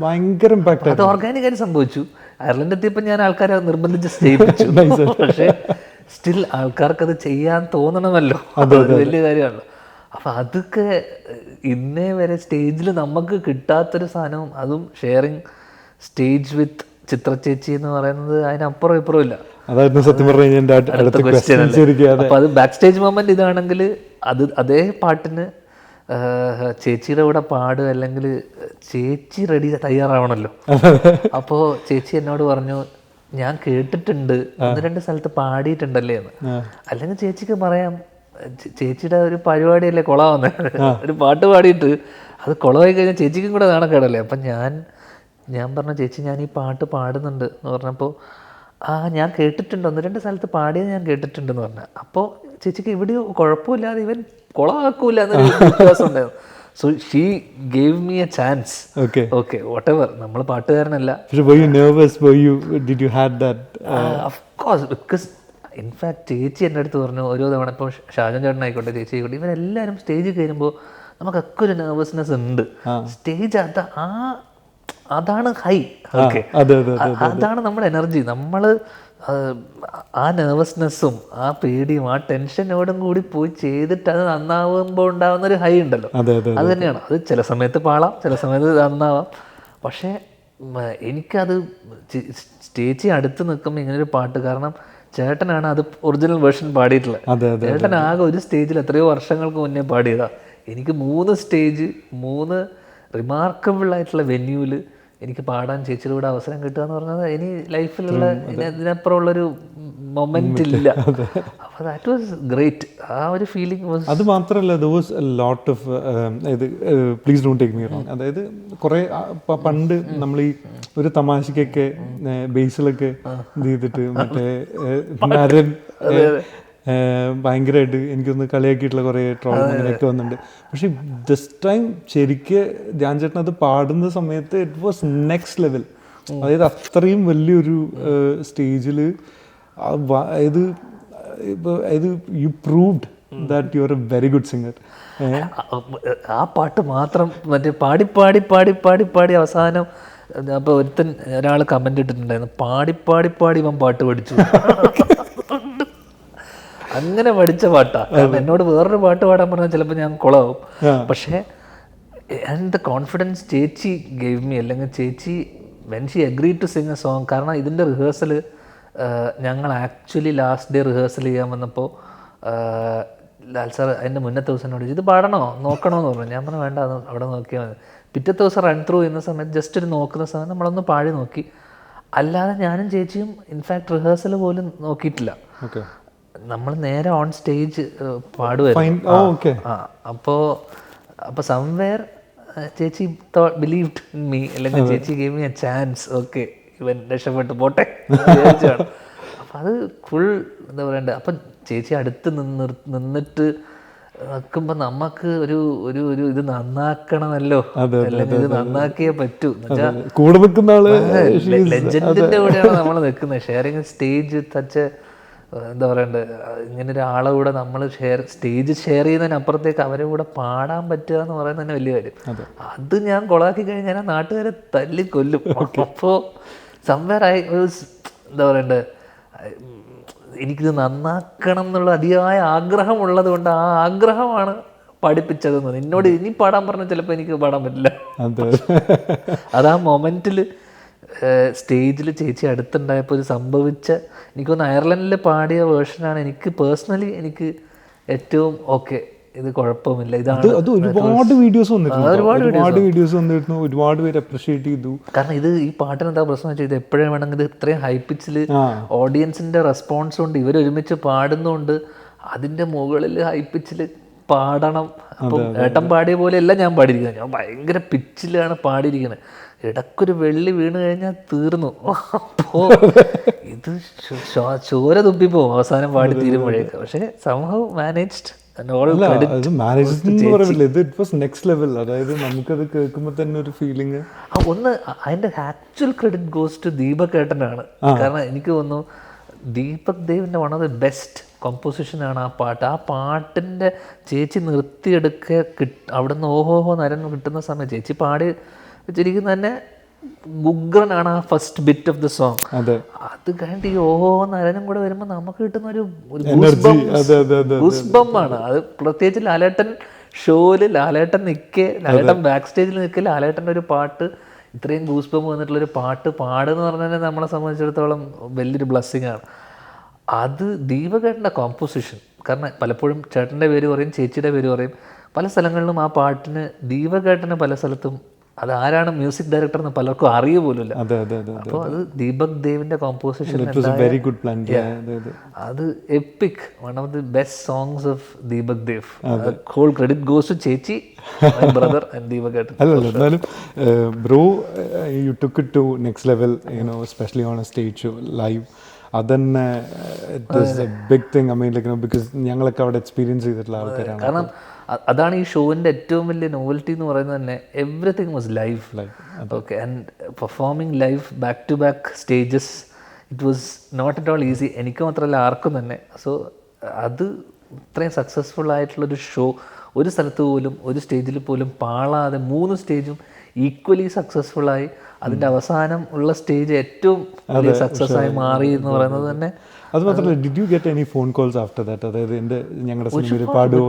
ഭയങ്കര ഇമ്പാക്ട്. അത് ഓർഗാനിക് ആയിട്ട് സംഭവിച്ചു. അയർലൻഡ് എത്തിയപ്പോൾ ഞാൻ ആൾക്കാരെ നിർബന്ധിച്ച് ചെയ്യിപ്പിച്ചു. പക്ഷേ സ്റ്റിൽ ആൾക്കാർക്ക് അത് ചെയ്യാൻ തോന്നണമല്ലോ, അത് വലിയ കാര്യമാണല്ലോ. അപ്പം അതൊക്കെ ഇന്നേ വരെ സ്റ്റേജിൽ നമുക്ക് കിട്ടാത്തൊരു സാധനവും, അതും ഷെയറിങ് സ്റ്റേജ് വിത്ത് ചിത്ര ചേച്ചി എന്ന് പറയുന്നത് അതിനപ്പുറം ഇപ്പുറം ഇല്ല. അതായിരുന്നു സത്യം പറഞ്ഞാൽ അടുത്ത ക്വസ്റ്റ്യൻ. അപ്പം അത് ബാക്ക് സ്റ്റേജ് മൊമെന്റ് ഇതാണെങ്കിൽ അതേ പാട്ടിന് ചേച്ചിയുടെ കൂടെ പാടുക, അല്ലെങ്കിൽ ചേച്ചി തയ്യാറാവണമല്ലോ. അപ്പോൾ ചേച്ചി എന്നോട് പറഞ്ഞു, ഞാൻ കേട്ടിട്ടുണ്ട് 1-2 സ്ഥലത്ത് പാടിയിട്ടുണ്ടല്ലേ എന്ന്. അല്ലെങ്കിൽ ചേച്ചിക്ക് പറയാം, ചേച്ചിയുടെ ഒരു പരിപാടിയല്ലേ കുളമാവുന്നത്, ഒരു പാട്ട് പാടിയിട്ട് അത് കുളമായി കഴിഞ്ഞാൽ ചേച്ചിക്കും കൂടെ നാണക്കേടല്ലേ. അപ്പം ഞാൻ പറഞ്ഞു, ചേച്ചി ഞാൻ ഈ പാട്ട് പാടുന്നുണ്ട് എന്ന് പറഞ്ഞപ്പോൾ, ഞാൻ കേട്ടിട്ടുണ്ട്, 1-2 സ്ഥലത്ത് പാടിയത് ഞാൻ കേട്ടിട്ടുണ്ടെന്ന് പറഞ്ഞു. അപ്പോൾ ചേച്ചിക്ക് ഇവിടെ കുഴപ്പമില്ലാതെ ഇവൻ കുളമാക്കൂല എന്നൊരു വിശ്വാസം ഉണ്ടായിരുന്നു. So she gave me A chance. Okay whatever, നമ്മൾ പാട്ടുകാരനല്ല. Of course, because ഇൻഫാക്ട് ചേച്ചി എൻ്റെ അടുത്ത് പറഞ്ഞു ഓരോ തവണ, ഇപ്പോൾ ഷാജൻ ചേട്ടൻ ആയിക്കോട്ടെ, ചേച്ചി ആയിക്കോട്ടെ, ഇവരെല്ലാവരും സ്റ്റേജിൽ കയറുമ്പോൾ നമുക്കൊക്കെ ഒരു നെർവസ്നെസ് ഉണ്ട്. സ്റ്റേജ് അതാണ് ഹൈ. ഓക്കെ, അതാണ് നമ്മുടെ എനർജി. നമ്മൾ ആ നെർവസ്നെസ്സും ആ പേടിയും ആ ടെൻഷനോടും കൂടി പോയി ചെയ്തിട്ട് അത് നന്നാവുമ്പോൾ ഉണ്ടാകുന്നൊരു ഹൈ ഉണ്ടല്ലോ, അത് തന്നെയാണ്. അത് ചില സമയത്ത് പാളാം, ചില സമയത്ത് നന്നാവാം. പക്ഷേ എനിക്കത് ചേച്ചി അടുത്ത് നിൽക്കുമ്പോൾ ഇങ്ങനൊരു പാട്ട്, കാരണം ചേട്ടനാണ് അത് ഒറിജിനൽ വേർഷൻ പാടിയിട്ടുള്ളത്. ചേട്ടൻ ആകെ ഒരു സ്റ്റേജിൽ എത്രയോ വർഷങ്ങൾക്ക് മുന്നേ പാടിയതാ. എനിക്ക് 3 സ്റ്റേജ് 3 റിമാർക്കബിൾ ആയിട്ടുള്ള വെന്യൂവിൽ എനിക്ക് പാടാൻ ചേച്ചിയുടെ കൂടെ അവസരം കിട്ടുക എന്ന് പറഞ്ഞത് ഇനി ലൈഫിലുള്ള ഇതിനപ്പുറമുള്ളൊരു മൊമെന്റ് ഇല്ല. അപ്പോൾ ദാറ്റ് വാസ് ഗ്രേറ്റ്. ആ ഒരു ഫീലിംഗ് വാസ്. അത് മാത്രമല്ല, there was a lot of please don't take me wrong, അതായത് കുറേ പണ്ട് നമ്മൾ ഈ ഒരു തമാശക്കൊക്കെ ബേസിലൊക്കെ ഇത് ചെയ്തിട്ട് മറ്റേ നരൻ ഭയങ്കരമായിട്ട് എനിക്കൊന്ന് കളിയാക്കിയിട്ടുള്ള കുറേ ട്രോൾ അങ്ങനെയൊക്കെ വന്നിട്ടുണ്ട്. പക്ഷെ ദിസ് ടൈം ശരിക്ക് ധ്യാൻ ചേട്ടൻ അത് പാടുന്ന സമയത്ത് ഇറ്റ് വാസ് നെക്സ്റ്റ് ലെവൽ. അതായത് അത്രയും വലിയൊരു സ്റ്റേജിൽ ഇത് you proved that you are a very good singer. ആ പാട്ട് മാത്രം മറ്റേ പാടി പാടി പാടി പാടി പാടി അവസാനം അപ്പോൾ ഒരാൾ കമൻ്റ് ഇട്ടിട്ടുണ്ടായിരുന്നു, പാടി പാടി പാടി ഇവൻ പാട്ട് പഠിച്ചു. അങ്ങനെ പഠിച്ച പാട്ടാണ്. കാരണം എന്നോട് വേറൊരു പാട്ട് പാടാൻ പറഞ്ഞാൽ ചിലപ്പോൾ ഞാൻ കുളമാവും. പക്ഷേ ആൻഡ് ദ കോൺഫിഡൻസ് ചേച്ചി ഗേവ് മീ, അല്ലെങ്കിൽ ചേച്ചി when she agree to sing a song. കാരണം ഇതിൻ്റെ റിഹേഴ്സൽ ഞങ്ങൾ ആക്ച്വലി ലാസ്റ്റ് ഡേ റിഹേഴ്സൽ ചെയ്യാൻ വന്നപ്പോൾ ലാൽ സാർ അതിൻ്റെ മുന്നത്തെ ദിവസം എന്നോട് ഇത് പാടണോ നോക്കണോ എന്ന് പറഞ്ഞു. ഞാൻ പറഞ്ഞു വേണ്ട, അത് അവിടെ നോക്കിയാൽ മതി. പിറ്റത്തെ ദിവസം റൺ ത്രൂ ചെയ്യുന്ന സമയത്ത് ജസ്റ്റ് ഒരു നോക്കുന്ന സമയത്ത് നമ്മളൊന്ന് പാടി നോക്കി. അല്ലാതെ ഞാനും ചേച്ചിയും ഇൻഫാക്ട് റിഹേഴ്സൽ പോലും നോക്കിയിട്ടില്ല. നമ്മൾ നേരെ ഓൺ സ്റ്റേജ് പാടുമായിരുന്നു. അപ്പോൾ സംവെയർ ചേച്ചി ബിലീവ്ഡ് ഇൻ മീ, അല്ലെങ്കിൽ ചേച്ചി gave me A chance. Okay, ഇവൻ രക്ഷപ്പെട്ടു പോട്ടെ വിചാരിച്ചാണ്. അപ്പം അത് ഫുൾ എന്താ പറയണ്ടേ. അപ്പം ചേച്ചി അടുത്ത് നിന്നിട്ട് നിൽക്കുമ്പോൾ നമുക്ക് ഒരു ഒരു ഒരു ഇത് നന്നാക്കണമല്ലോ, അല്ലെങ്കിൽ ഇത് നന്നാക്കിയേ പറ്റൂ. കൂടെ നിൽക്കുന്ന ആള് ലെജൻഡിന്റെ കൂടെയാണ് നമ്മൾ നിൽക്കുന്നത്. ഷെയറിങ് സ്റ്റേജ് ടച്ച്, എന്താ പറയണ്ടേ, ഇങ്ങനെ ഒരാളെ കൂടെ നമ്മൾ സ്റ്റേജ് ഷെയർ ചെയ്യുന്നതിനപ്പുറത്തേക്ക് അവരെ കൂടെ പാടാൻ പറ്റുക എന്ന് പറയുന്നത് തന്നെ വലിയ കാര്യം. അത് ഞാൻ കൊളാക്കി കഴിഞ്ഞാൽ നാട്ടുകാരെ തല്ലിക്കൊല്ലും. അപ്പോൾ സംവേറായി എന്താ പറയണ്ടേ, എനിക്കിത് നന്നാക്കണം എന്നുള്ള അതിയായ ആഗ്രഹമുള്ളത് കൊണ്ട് ആ ആഗ്രഹമാണ് പഠിപ്പിച്ചതെന്ന്. എന്നോട് ഇനി പാടാൻ പറഞ്ഞാൽ ചിലപ്പോൾ എനിക്ക് പാടാൻ പറ്റില്ല. അത് ആ മൊമെന്റിൽ സ്റ്റേജിൽ ചേച്ചി അടുത്തുണ്ടായപ്പോൾ ഇത് സംഭവിച്ച, എനിക്കൊന്ന് അയർലൻഡിൽ പാടിയ വേർഷനാണ് എനിക്ക് പേഴ്സണലി എനിക്ക് ഏറ്റവും ഓക്കെ, ഇത് കുഴപ്പമില്ല. ഇതാണ് ഒരുപാട് വീഡിയോസ് വന്നിരുന്നു, ഒരുപാട് പേര് അപ്രീഷിയേറ്റ് ചെയ്തു. കാരണം ഇത് ഈ പാട്ടിന് എന്താ പ്രശ്നം വെച്ചാൽ ഇത് എപ്പോഴും വേണമെങ്കിൽ ഇത് ഇത്രയും ഹൈപ്പിച്ചിൽ ഓഡിയൻസിന്റെ റെസ്പോൺസ് കൊണ്ട് ഇവരൊരുമിച്ച് പാടുന്നതുകൊണ്ട് അതിന്റെ മുകളിൽ ഹൈപ്പിച്ചിൽ പാടണം. അപ്പം ഏട്ടൻ പാടിയ പോലെയല്ല ഞാൻ പാടിയിരിക്കുന്നത്, ഞാൻ ഭയങ്കര പിച്ചിലാണ് പാടിയിരിക്കുന്നത്. ഇടക്കൊരു വെള്ളി വീണ് കഴിഞ്ഞാൽ തീർന്നു. അപ്പോൾ ഇത് ചോര തുപ്പിപ്പോവും അവസാനം പാടി തീരുമ്പോഴേക്ക്. പക്ഷെ സംഭവം മാനേജ്ഡ്. അതായത് നമുക്കത് കേൾക്കുമ്പോൾ തന്നെ ഒരു ഫീലിംഗ്, ഒന്ന് അതിന്റെ actual credit goes to Deepak ഏട്ടനാണ്. കാരണം എനിക്ക് തോന്നുന്നു ദീപക് ദേവിന്റെ വൺ ഓഫ് ദി ബെസ്റ്റ് കോമ്പോസിഷനാണ് ആ പാട്ട്. ആ പാട്ടിന്റെ ചേച്ചി നിർത്തിയെടുക്കുക അവിടുന്ന് ഓഹോഹോ നരൻ കിട്ടുന്ന സമയം ചേച്ചി പാടി വെച്ചിരിക്കുന്ന തന്നെ ഉഗ്രനാണ് ആ first bit of the song. അത് കഴിഞ്ഞിട്ട് ഈ ഓഹോ നരനും കൂടെ വരുമ്പോൾ നമുക്ക് കിട്ടുന്ന ഒരു ഗൂസ്ബമ്പാണ് അത്. പ്രത്യേകിച്ച് ലാലേട്ടൻ ഷോയില് ലാലേട്ടൻ ബാക്ക് സ്റ്റേജിൽ നിൽക്കുക, ലാലേട്ടൻ്റെ ഒരു പാട്ട് ഇത്രയും ഗൂസ്ബമ്പ് വന്നിട്ടുള്ളൊരു പാട്ട് പാടുക പറഞ്ഞാൽ നമ്മളെ സംബന്ധിച്ചിടത്തോളം വലിയൊരു ബ്ലെസ്സിങ് ആണ്. അത് ദീപകേട്ടൻ്റെ കോമ്പോസിഷൻ. കാരണം പലപ്പോഴും ചേട്ടൻ്റെ പേര് പറയും, ചേച്ചിയുടെ പേര് പറയും. പല സ്ഥലങ്ങളിലും ആ പാട്ടിന് ദീപകേട്ടന് പല സ്ഥലത്തും അത് ആരാണ് മ്യൂസിക് ഡയറക്ടർ എന്ന് പലർക്കും അറിയ പോലുമില്ല. അപ്പോൾ അത് ദീപക് ദേവിന്റെ കോമ്പോസിഷൻ, അത് epic, one of the best songs of Deepak Dev. Whole credit goes to ചേച്ചി, മൈ ബ്രദർ ആൻഡ് ദീപക് ഏട്ടൻ. എന്നാലും bro you took it to next level, you know, especially on a stage show live. അതന്നെ it is a big thing. I mean like because ഞങ്ങളൊക്കെ അവിടെ എക്സ്പീരിയൻസ് ചെയ്തിട്ടുള്ള ആൾക്കാരാണ്. കാരണം അതാണ് ഈ ഷോവിൻ്റെ ഏറ്റവും വലിയ നോവൽറ്റി എന്ന് പറയുന്നത് തന്നെ. Everything was live. Okay, and performing live back to back stages, it was not at all easy. എനിക്ക് മാത്രമല്ല ആർക്കും തന്നെ. സോ അത് ഇത്രയും സക്സസ്ഫുൾ ആയിട്ടുള്ളൊരു ഷോ ഒരു സ്ഥലത്ത് പോലും ഒരു സ്റ്റേജിൽ പോലും പാളാതെ 3 സ്റ്റേജും ഈക്വലി സക്സസ്ഫുള്ളായി അതിൻ്റെ അവസാനം ഉള്ള സ്റ്റേജ് ഏറ്റവും വലിയ സക്സസ് ആയി മാറി എന്ന് പറയുന്നത് തന്നെ. അത് മാത്രമല്ല, did you get any phone calls after that? അതായത് ഞങ്ങളുടെ സിനിമയിൽ പാടുമോ?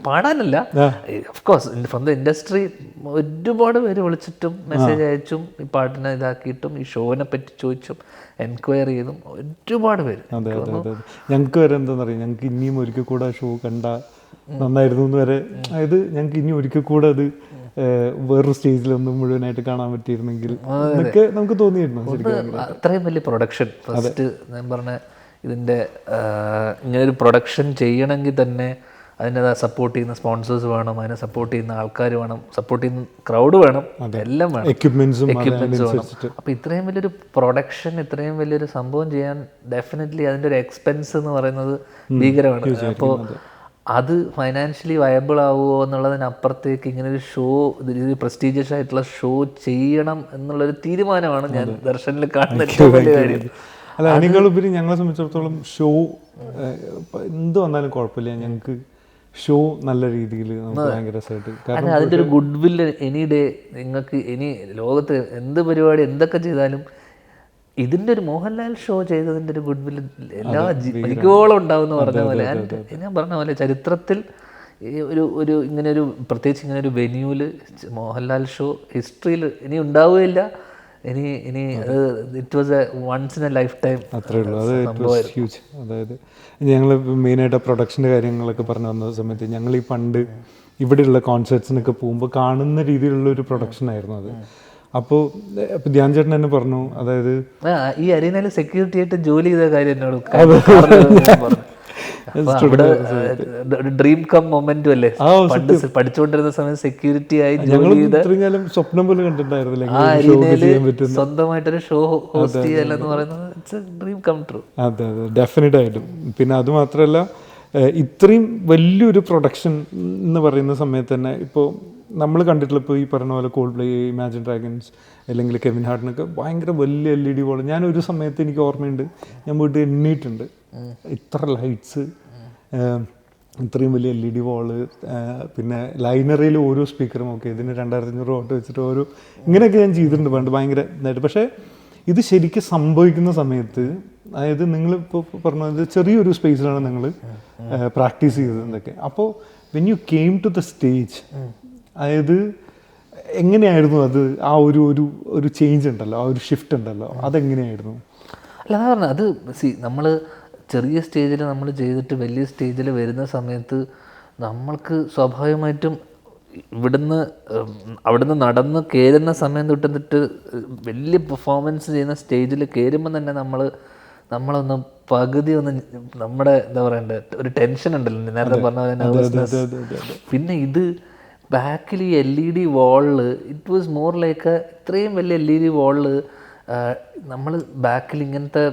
പാടാനല്ല, of course from the industry ഒരുപാട് പേര് വിളിച്ചിട്ടും മെസ്സേജ് അയച്ചും ഈ പാട്ടിനെ ഇതാക്കിയിട്ടും ഈ ഷോനെ പറ്റി ചോദിച്ചും എൻക്വയറി ചെയ്തും ഒരുപാട് പേര്. അതെ അതെ അതെ. ഞങ്ങൾക്ക് വരെ എന്താണെന്ന് അറിയാം, ഞങ്ങൾക്ക് ഇനിയും ഒരിക്കൽ കൂടെ ഷോ കണ്ട നന്നായിരുന്നു എന്ന് വരെ. അതായത് ഞങ്ങൾക്ക് ഇനി ഒരിക്കൽ കൂടെ അത് വേറൊരു സ്റ്റേജിലൊന്നും മുഴുവനായിട്ട് കാണാൻ പറ്റിയിരുന്നെങ്കിൽ എന്നൊക്കെ നമുക്ക് തോന്നിയിരുന്നു. അത്രയും വലിയ പ്രൊഡക്ഷൻ ഫസ്റ്റ് ഞാൻ പറഞ്ഞ ഇതിൻ്റെ ഇങ്ങനൊരു പ്രൊഡക്ഷൻ ചെയ്യണമെങ്കിൽ തന്നെ അതിൻ്റെ സപ്പോർട്ട് ചെയ്യുന്ന സ്പോൺസേഴ്സ് വേണം, അതിനെ സപ്പോർട്ട് ചെയ്യുന്ന ആൾക്കാർ വേണം, സപ്പോർട്ട് ചെയ്യുന്ന ക്രൗഡ് വേണം, എല്ലാം വേണം, എക്യുപ്മെന്റ്സ് വേണം. അപ്പോൾ ഇത്രയും വലിയൊരു പ്രൊഡക്ഷൻ, ഇത്രയും വലിയൊരു സംഭവം ചെയ്യാൻ ഡെഫിനറ്റ്ലി അതിൻ്റെ ഒരു എക്സ്പെൻസ് എന്ന് പറയുന്നത് ഭീകരമാണ്. അപ്പോൾ അത് ഫൈനാൻഷ്യലി വയബിൾ ആവുമോ എന്നുള്ളതിനപ്പുറത്തേക്ക് ഇങ്ങനൊരു ഷോ, ഒരു പ്രസ്റ്റീജിയസ് ആയിട്ടുള്ള ഷോ ചെയ്യണം എന്നുള്ളൊരു തീരുമാനമാണ് ഞാൻ ദർശനിൽ കാണുന്ന ഏറ്റവും വലിയ കാര്യം. അല്ല, അതിനേക്കാളുപരി ഞങ്ങളെ സംബന്ധിച്ചിടത്തോളം ഷോ എന്ത് വന്നാലും കുഴപ്പമില്ല, ഞങ്ങൾക്ക് ഷോ നല്ല രീതിയിൽ ഭയങ്കര രസമായിട്ട്. കാരണം അതിൻ്റെ ഒരു ഗുഡ് വില്ല് എനി ഡേ നിങ്ങൾക്ക് ഇനി ലോകത്ത് എന്ത് പരിപാടി എന്തൊക്കെ ചെയ്താലും ഇതിൻ്റെ ഒരു മോഹൻലാൽ ഷോ ചെയ്തതിൻ്റെ ഒരു ഗുഡ് വില്ല് എല്ലാ ജിഗോളം ഉണ്ടാവും എന്ന് പറഞ്ഞ പോലെ. ഞാൻ പറഞ്ഞ പോലെ ചരിത്രത്തിൽ ഒരു ഇങ്ങനെയൊരു പ്രത്യേകിച്ച് ഇങ്ങനെയൊരു വെന്യൂവിൽ മോഹൻലാൽ ഷോ ഹിസ്റ്ററിയിൽ ഇനി ഉണ്ടാവുകയില്ല. ഇനി it was a once in a lifetime. അത്രേ ഉള്ളൂ. അത് ഇറ്റ് വാസ് ഹ്യൂജ്. അതായത് ഞങ്ങൾ മെയിനായിട്ട് പ്രൊഡക്ഷൻ്റെ കാര്യങ്ങളൊക്കെ പറഞ്ഞു വന്ന സമയത്ത് ഞങ്ങൾ ഈ പണ്ട് ഇവിടെയുള്ള കോൺസേർട്സിനൊക്കെ പോകുമ്പോൾ കാണുന്ന രീതിയിലുള്ള ഒരു പ്രൊഡക്ഷൻ ആയിരുന്നു അത്. അപ്പോൾ ധ്യാൻ ചേട്ടൻ തന്നെ പറഞ്ഞു, അതായത് ഈ അരീനയിൽ സെക്യൂരിറ്റി ആയിട്ട് ജോലി ചെയ്ത കാര്യം എന്നോട് ഡ്രീം കം മൊമെന്റും അല്ലേ, പഠിച്ചുകൊണ്ടിരുന്ന സമയത്ത് സെക്യൂരിറ്റി ആയി ജോലി ചെയ്ത സ്വപ്നം പോലും കണ്ടിട്ടുണ്ടായിരുന്നില്ല ആ അരീനയില് സ്വന്തമായിട്ടൊരു ഷോ ഹോസ്റ്റ് ചെയ്യലെന്ന് പറയുന്നത് ഡ്രീം കം ട്രൂ. അതെ അതെ, ഡെഫിനറ്റ് ആയിട്ടും. പിന്നെ അത് മാത്രമല്ല ഇത്രയും വലിയൊരു പ്രൊഡക്ഷൻ എന്ന് പറയുന്ന സമയത്ത് തന്നെ ഇപ്പോൾ നമ്മൾ കണ്ടിട്ടുള്ള ഇപ്പോൾ ഈ പറഞ്ഞ പോലെ കോൾഡ് പ്ലേ, ഇമാജിൻ ഡ്രാഗൺസ് അല്ലെങ്കിൽ കെവിൻ ഹാർട്ടിനൊക്കെ ഭയങ്കര വലിയ LED വോൾ. ഞാനൊരു സമയത്ത് എനിക്ക് ഓർമ്മയുണ്ട്, ഞാൻ പോയിട്ട് എണ്ണിയിട്ടുണ്ട് ഇത്ര ലൈറ്റ്സ്, ഇത്രയും വലിയ LED വോള്, പിന്നെ ലൈനറിയിൽ ഓരോ സ്പീക്കറും ഒക്കെ ഇതിന് 2500 വോട്ട് വെച്ചിട്ട് ഓരോ ഇങ്ങനെയൊക്കെ ഞാൻ ചെയ്തിട്ടുണ്ട് പണ്ട് ഭയങ്കര ഇതായിട്ട്. പക്ഷേ ഇത് ശരിക്കും സംഭവിക്കുന്ന സമയത്ത്, അതായത് നിങ്ങളിപ്പോൾ പറഞ്ഞത് ചെറിയൊരു സ്പേസിലാണ് നിങ്ങൾ പ്രാക്ടീസ് ചെയ്തത് എന്നൊക്കെ. അപ്പോൾ when you came to the stage, അതായത് എങ്ങനെയായിരുന്നു അത്? ആ ഒരു ചേഞ്ച് ഉണ്ടല്ലോ, ആ ഒരു ഷിഫ്റ്റ് ഉണ്ടല്ലോ, അതെങ്ങനെയായിരുന്നു? അല്ല, അതാ പറഞ്ഞത്, അത് നമ്മൾ ചെറിയ സ്റ്റേജിൽ നമ്മൾ ചെയ്തിട്ട് വലിയ സ്റ്റേജിൽ വരുന്ന സമയത്ത് നമ്മൾക്ക് സ്വാഭാവികമായിട്ടും അവിടുന്ന് നടന്ന് കയറുന്ന സമയം തൊട്ടിട്ട് വലിയ പെർഫോമൻസ് ചെയ്യുന്ന സ്റ്റേജിൽ കയറുമ്പോൾ തന്നെ നമ്മളൊന്ന് പകുതി ഒന്ന് നമ്മുടെ എന്താ പറയണ്ടേ, ഒരു ടെൻഷൻ ഉണ്ടല്ലോ, നേരത്തെ പറഞ്ഞ പോലെ നെർവസ്നെസ്. പിന്നെ ഇത് ബാക്കിൽ ഈ LED വാളിൽ ഇറ്റ് വാസ് മോർ ലൈക്ക് ഇത്രയും വലിയ LED വാളിൽ നമ്മൾ ബാക്കിൽ ഇങ്ങനത്തെ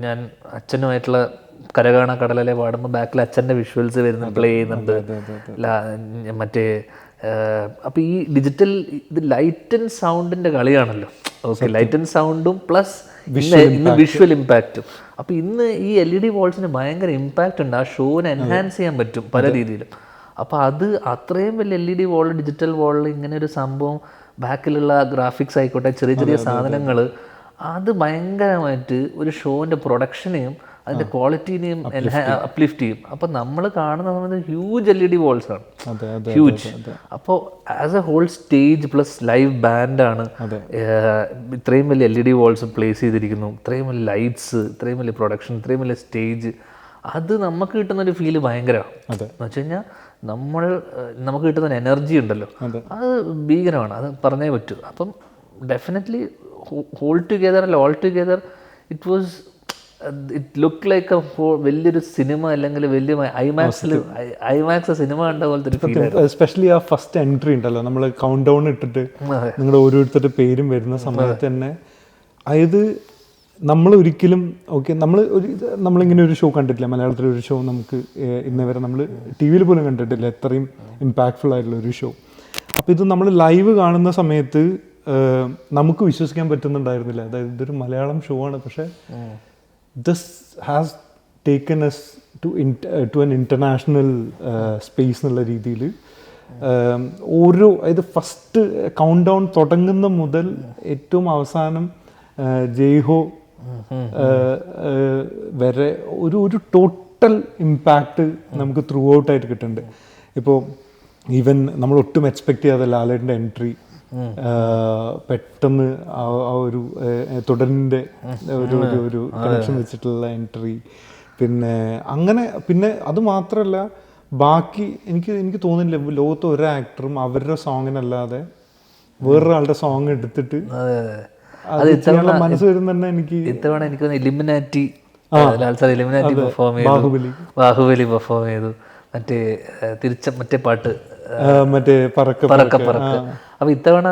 ഞാൻ അച്ഛനുമായിട്ടുള്ള കരകാണ കടലിലെ പാടുമ്പോൾ ബാക്കിൽ അച്ഛൻ്റെ വിഷ്വൽസ് വരുന്ന പ്ലേ ചെയ്യുന്നുണ്ട് മറ്റേ. അപ്പോൾ ഈ ഡിജിറ്റൽ ഇത് ലൈറ്റ് ആൻഡ് സൗണ്ടിൻ്റെ കളിയാണല്ലോ. ഓക്കെ, ലൈറ്റ് ആൻഡ് സൗണ്ടും പ്ലസ് ഇന്ന് വിഷ്വൽ ഇമ്പാക്റ്റും. അപ്പോൾ ഇന്ന് ഈ LED വാൾസിന് ഭയങ്കര ഇമ്പാക്റ്റ് ഉണ്ട്. ആ ഷോനെ എൻഹാൻസ് ചെയ്യാൻ പറ്റും പല രീതിയിലും. അപ്പോൾ അത് അത്രയും വലിയ LED വാൾ, ഡിജിറ്റൽ വാളിൽ ഇങ്ങനെ ഒരു സംഭവം, ബാക്കിലുള്ള ഗ്രാഫിക്സ് ആയിക്കോട്ടെ, ചെറിയ ചെറിയ സാധനങ്ങൾ, അത് ഭയങ്കരമായിട്ട് ഒരു ഷോൻ്റെ പ്രൊഡക്ഷനെയും അതിൻ്റെ ക്വാളിറ്റീനെയും അപ്ലിഫ്റ്റ് ചെയ്യും. അപ്പോൾ നമ്മൾ കാണുന്ന സമയത്ത് ഹ്യൂജ് LED വാൾസ് ആണ്, ഹ്യൂജ്. അപ്പോൾ as a whole stage plus live ബാൻഡാണ് ഇത്രയും വലിയ LED വാൾസ് പ്ലേസ് ചെയ്തിരിക്കുന്നു, ഇത്രയും വലിയ ലൈറ്റ്സ്, ഇത്രയും വലിയ പ്രൊഡക്ഷൻ, ഇത്രയും വലിയ സ്റ്റേജ്. അത് നമുക്ക് കിട്ടുന്നൊരു ഫീല് ഭയങ്കരമാണ്. എന്ന് വെച്ച് കഴിഞ്ഞാൽ നമുക്ക് കിട്ടുന്ന എനർജി ഉണ്ടല്ലോ, അത് ഭീകരമാണ്, അത് പറഞ്ഞേ പറ്റൂ. അപ്പം definitely all together it look like വലിയൊരു സിനിമ, അല്ലെങ്കിൽ വലിയ ഐമാക്സ് സിനിമ കണ്ട പോലത്തെ ഒരു ഫീൽ. എസ്പെഷ്യലി ആ ഫസ്റ്റ് എൻട്രി ഉണ്ടല്ലോ, നമ്മൾ കൗണ്ട് ഡൗൺ ഇട്ടിട്ട് നിങ്ങളുടെ ഓരോരുത്തരുടെ പേരും വരുന്ന സമയത്ത് തന്നെ, അതായത് നമ്മൾ ഒരിക്കലും നമ്മളിങ്ങനെ ഒരു ഷോ കണ്ടിട്ടില്ല, മലയാളത്തിലൊരു ഷോ നമുക്ക് ഇന്ന് വരെ നമ്മൾ TV യിൽ പോലും കണ്ടിട്ടില്ല, എത്രയും ഇമ്പാക്ട്ഫുൾ ആയിട്ടുള്ള ഒരു ഷോ. അപ്പോൾ ഇത് നമ്മൾ ലൈവ് കാണുന്ന സമയത്ത് നമുക്ക് വിശ്വസിക്കാൻ പറ്റുന്നുണ്ടായിരുന്നില്ല. അതായത് ഇതൊരു മലയാളം ഷോ ആണ്, പക്ഷേ this has taken us to an international space എന്നുള്ള രീതിയിൽ അതായത് ഫസ്റ്റ് കൗണ്ട് ഡൗൺ തുടങ്ങുന്ന മുതൽ ഏറ്റവും അവസാനം ജയ്ഹോ വരെ ഒരു ടോട്ടൽ ഇമ്പാക്റ്റ് നമുക്ക് ത്രൂ ഔട്ടായിട്ട് കിട്ടുന്നുണ്ട്. ഇപ്പോൾ ഈവൻ നമ്മൾ ഒട്ടും എക്സ്പെക്ട് ചെയ്യാതെ ലാലേട്ടൻ്റെ എൻട്രി, പെട്ടെന്ന് ആ ഒരു തുടരിൻ്റെ ഒരു കണക്ഷൻ വെച്ചിട്ടുള്ള എൻട്രി, പിന്നെ അത് മാത്രമല്ല ബാക്കി എനിക്ക് തോന്നുന്നില്ല ലോകത്ത് ഒരു ആക്ടറും അവരുടെ സോങ്ങിനല്ലാതെ വേറൊരാളുടെ സോങ് എടുത്തിട്ട് മനസ്സ് വരുന്ന എനിക്ക് ഇത്തവണ എനിക്ക് ഇലിമിനാറ്റി പെർഫോം ചെയ്തു, ബാഹുബലി പെർഫോം ചെയ്തു, മറ്റേ പാട്ട് മറ്റേ പറക്ക. അപ്പൊ ഇത്തവണ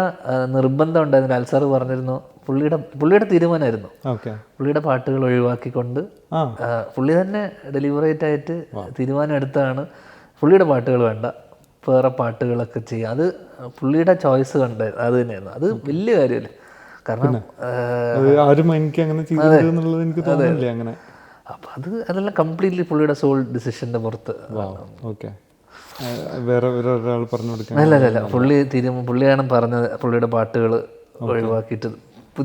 നിർബന്ധം ഉണ്ടായിരുന്നു. ലാൽ സാറ് പറഞ്ഞിരുന്നു, പുള്ളിയുടെ തീരുമാനമായിരുന്നു, പുള്ളിയുടെ പാട്ടുകൾ ഒഴിവാക്കിക്കൊണ്ട് പുള്ളി തന്നെ ഡെലിബറേറ്റ് ആയിട്ട് തീരുമാനം എടുത്താണ് പുള്ളിയുടെ പാട്ടുകൾ വേണ്ട, വേറെ പാട്ടുകളൊക്കെ ചെയ്യാം. അത് പുള്ളിയുടെ ചോയ്സ് കണ്ടായിരുന്നു, അത് തന്നെയായിരുന്നു. അത് വലിയ കാര്യമല്ലേ, കാരണം ആരും എനിക്ക് അങ്ങനെ ചെയ്തെന്നുള്ളത് എനിക്ക് തോന്നുന്നില്ല അങ്ങനെ. അപ്പം അതെല്ലാം കംപ്ലീറ്റ്ലി പുള്ളിയുടെ സോൾ ഡിസിഷൻ്റെ പുറത്ത്. ഓക്കെ, വേറെ ഒരാൾ പറഞ്ഞു കൊടുക്കാൻ അല്ല പുള്ളിയാണ് പറഞ്ഞത് പുള്ളിയുടെ പാട്ടുകൾ ഒഴിവാക്കിയിട്ട്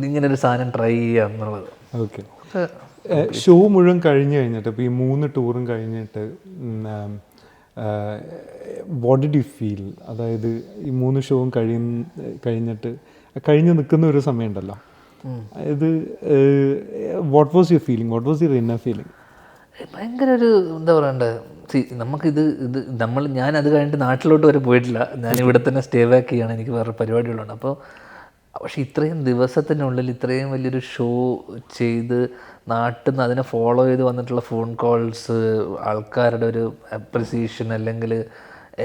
ഇങ്ങനെ ഒരു സാധനം ട്രൈ ചെയ്യുക എന്നുള്ളത്. ഓക്കെ, ഷോ മുഴുവൻ കഴിഞ്ഞിട്ട് ഇപ്പോൾ ഈ 3 ടൂറും കഴിഞ്ഞിട്ട് വാട്ട് ഡിഡ് യു ഫീൽ? അതായത് ഈ 3 ഷോവും കഴിഞ്ഞിട്ട് കഴിഞ്ഞ് നിൽക്കുന്ന ഒരു സമയമുണ്ടല്ലോ, അതായത് what was your feeling, what was your inner feeling? ഭയങ്കര ഒരു എന്താ പറയണ്ടേ, ഞാൻ അത് കഴിഞ്ഞിട്ട് നാട്ടിലോട്ട് വരെ പോയിട്ടില്ല, ഞാൻ ഇവിടെ തന്നെ സ്റ്റേ ബാക്ക് ചെയ്യാണ്, എനിക്ക് വേറെ പരിപാടികളുണ്ട്. അപ്പോൾ പക്ഷേ ഇത്രയും ദിവസത്തിനുള്ളിൽ ഇത്രയും വലിയൊരു ഷോ ചെയ്ത് നാട്ടിൽ നിന്ന് അതിനെ ഫോളോ ചെയ്ത് വന്നിട്ടുള്ള ഫോൺ കോൾസ്, ആൾക്കാരുടെ ഒരു അപ്രിസിയേഷൻ, അല്ലെങ്കിൽ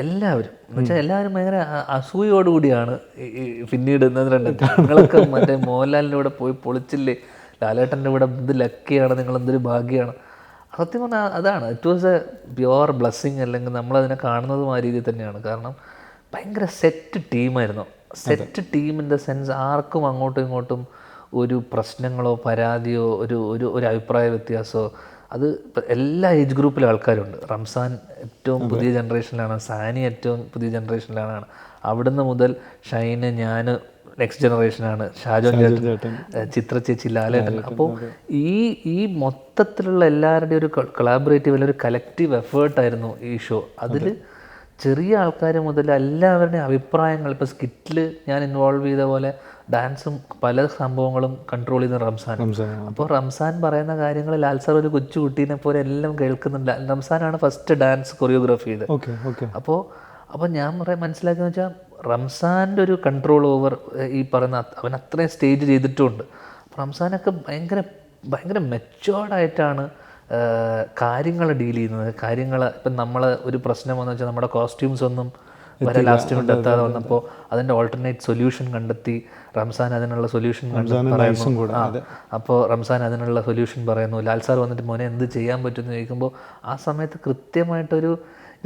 എല്ലാവരും എന്നുവെച്ചാൽ എല്ലാവരും ഭയങ്കര അസൂയോടുകൂടിയാണ് പിന്നീട് നിങ്ങളൊക്കെ മറ്റേ മോഹൻലാലിൻ്റെ കൂടെ പോയി പൊളിച്ചില്ലേ, ലാലേട്ടൻ്റെ കൂടെ ഇത് ലക്കിയാണ്, നിങ്ങൾ എന്തൊരു ഭാഗ്യമാണ്. സത്യം പറഞ്ഞാൽ അതാണ്, it was a pure blessing. അല്ലെങ്കിൽ നമ്മളതിനെ കാണുന്നതും ആ രീതിയിൽ തന്നെയാണ്. കാരണം ഭയങ്കര സെറ്റ് ടീമായിരുന്നു. Set team in the sense ആർക്കും അങ്ങോട്ടും ഇങ്ങോട്ടും ഒരു പ്രശ്നങ്ങളോ പരാതിയോ ഒരു അഭിപ്രായ വ്യത്യാസമോ. അത് എല്ലാ ഏജ് ഗ്രൂപ്പിലെ ആൾക്കാരുണ്ട്. റംസാൻ ഏറ്റവും പുതിയ ജനറേഷനിലാണ്, സാനി ഏറ്റവും പുതിയ ജനറേഷനിലാണ്. അവിടുന്ന് മുതൽ ഷൈന്, ഞാൻ നെക്സ്റ്റ് ജനറേഷനാണ്, ഷാജോൻ ചേട്ടൻ, ചിത്ര ചേച്ചി, ലാലേട്ടൻ. അപ്പോൾ ഈ മൊത്തത്തിലുള്ള എല്ലാവരുടെയും ഒരു കൊളാബറേറ്റീവ്, ഒരു കലക്റ്റീവ് എഫേർട്ടായിരുന്നു ഈ ഷോ. അതിൽ ചെറിയ ആൾക്കാർ മുതൽ എല്ലാവരുടെയും അഭിപ്രായങ്ങൾ, ഇപ്പോൾ സ്കിറ്റിൽ ഞാൻ ഇൻവോൾവ് ചെയ്ത പോലെ ഡാൻസും പല സംഭവങ്ങളും കൺട്രോൾ ചെയ്ത റംസാൻ. അപ്പോൾ റംസാൻ പറയുന്ന കാര്യങ്ങൾ ലാൽ സാർ ഒരു കൊച്ചു കുട്ടീനെ പോലെ എല്ലാം കേൾക്കുന്നുണ്ട്. റംസാനാണ് ഫസ്റ്റ് ഡാൻസ് കൊറിയോഗ്രാഫി ചെയ്തത്. അപ്പോൾ ഞാൻ മനസ്സിലാക്കിയെന്ന് വെച്ചാൽ റംസാൻ്റെ ഒരു കൺട്രോൾ ഓവർ ഈ പറയുന്ന അവൻ അത്രയും സ്റ്റേജ് ചെയ്തിട്ടുമുണ്ട്. റംസാനൊക്കെ ഭയങ്കര മെച്ചുവേർഡായിട്ടാണ് കാര്യങ്ങൾ ഡീൽ ചെയ്യുന്നത്. ഇപ്പം നമ്മൾ ഒരു പ്രശ്നം വന്നു വെച്ചാൽ നമ്മുടെ കോസ്റ്റ്യൂംസ് ഒന്നും വരെ ലാസ്റ്റ് കൊണ്ട് എത്താതെ വന്നപ്പോൾ അതിൻ്റെ ഓൾട്ടർനേറ്റ് സൊല്യൂഷൻ കണ്ടെത്തി റംസാൻ അതിനുള്ള സൊല്യൂഷൻ പറയുന്നു. അപ്പോൾ റംസാൻ അതിനുള്ള സൊല്യൂഷൻ പറയുന്നു. ലാൽ സാർ വന്നിട്ട് മോനെ എന്ത് ചെയ്യാൻ പറ്റുമെന്ന് ചോദിക്കുമ്പോൾ ആ സമയത്ത് കൃത്യമായിട്ടൊരു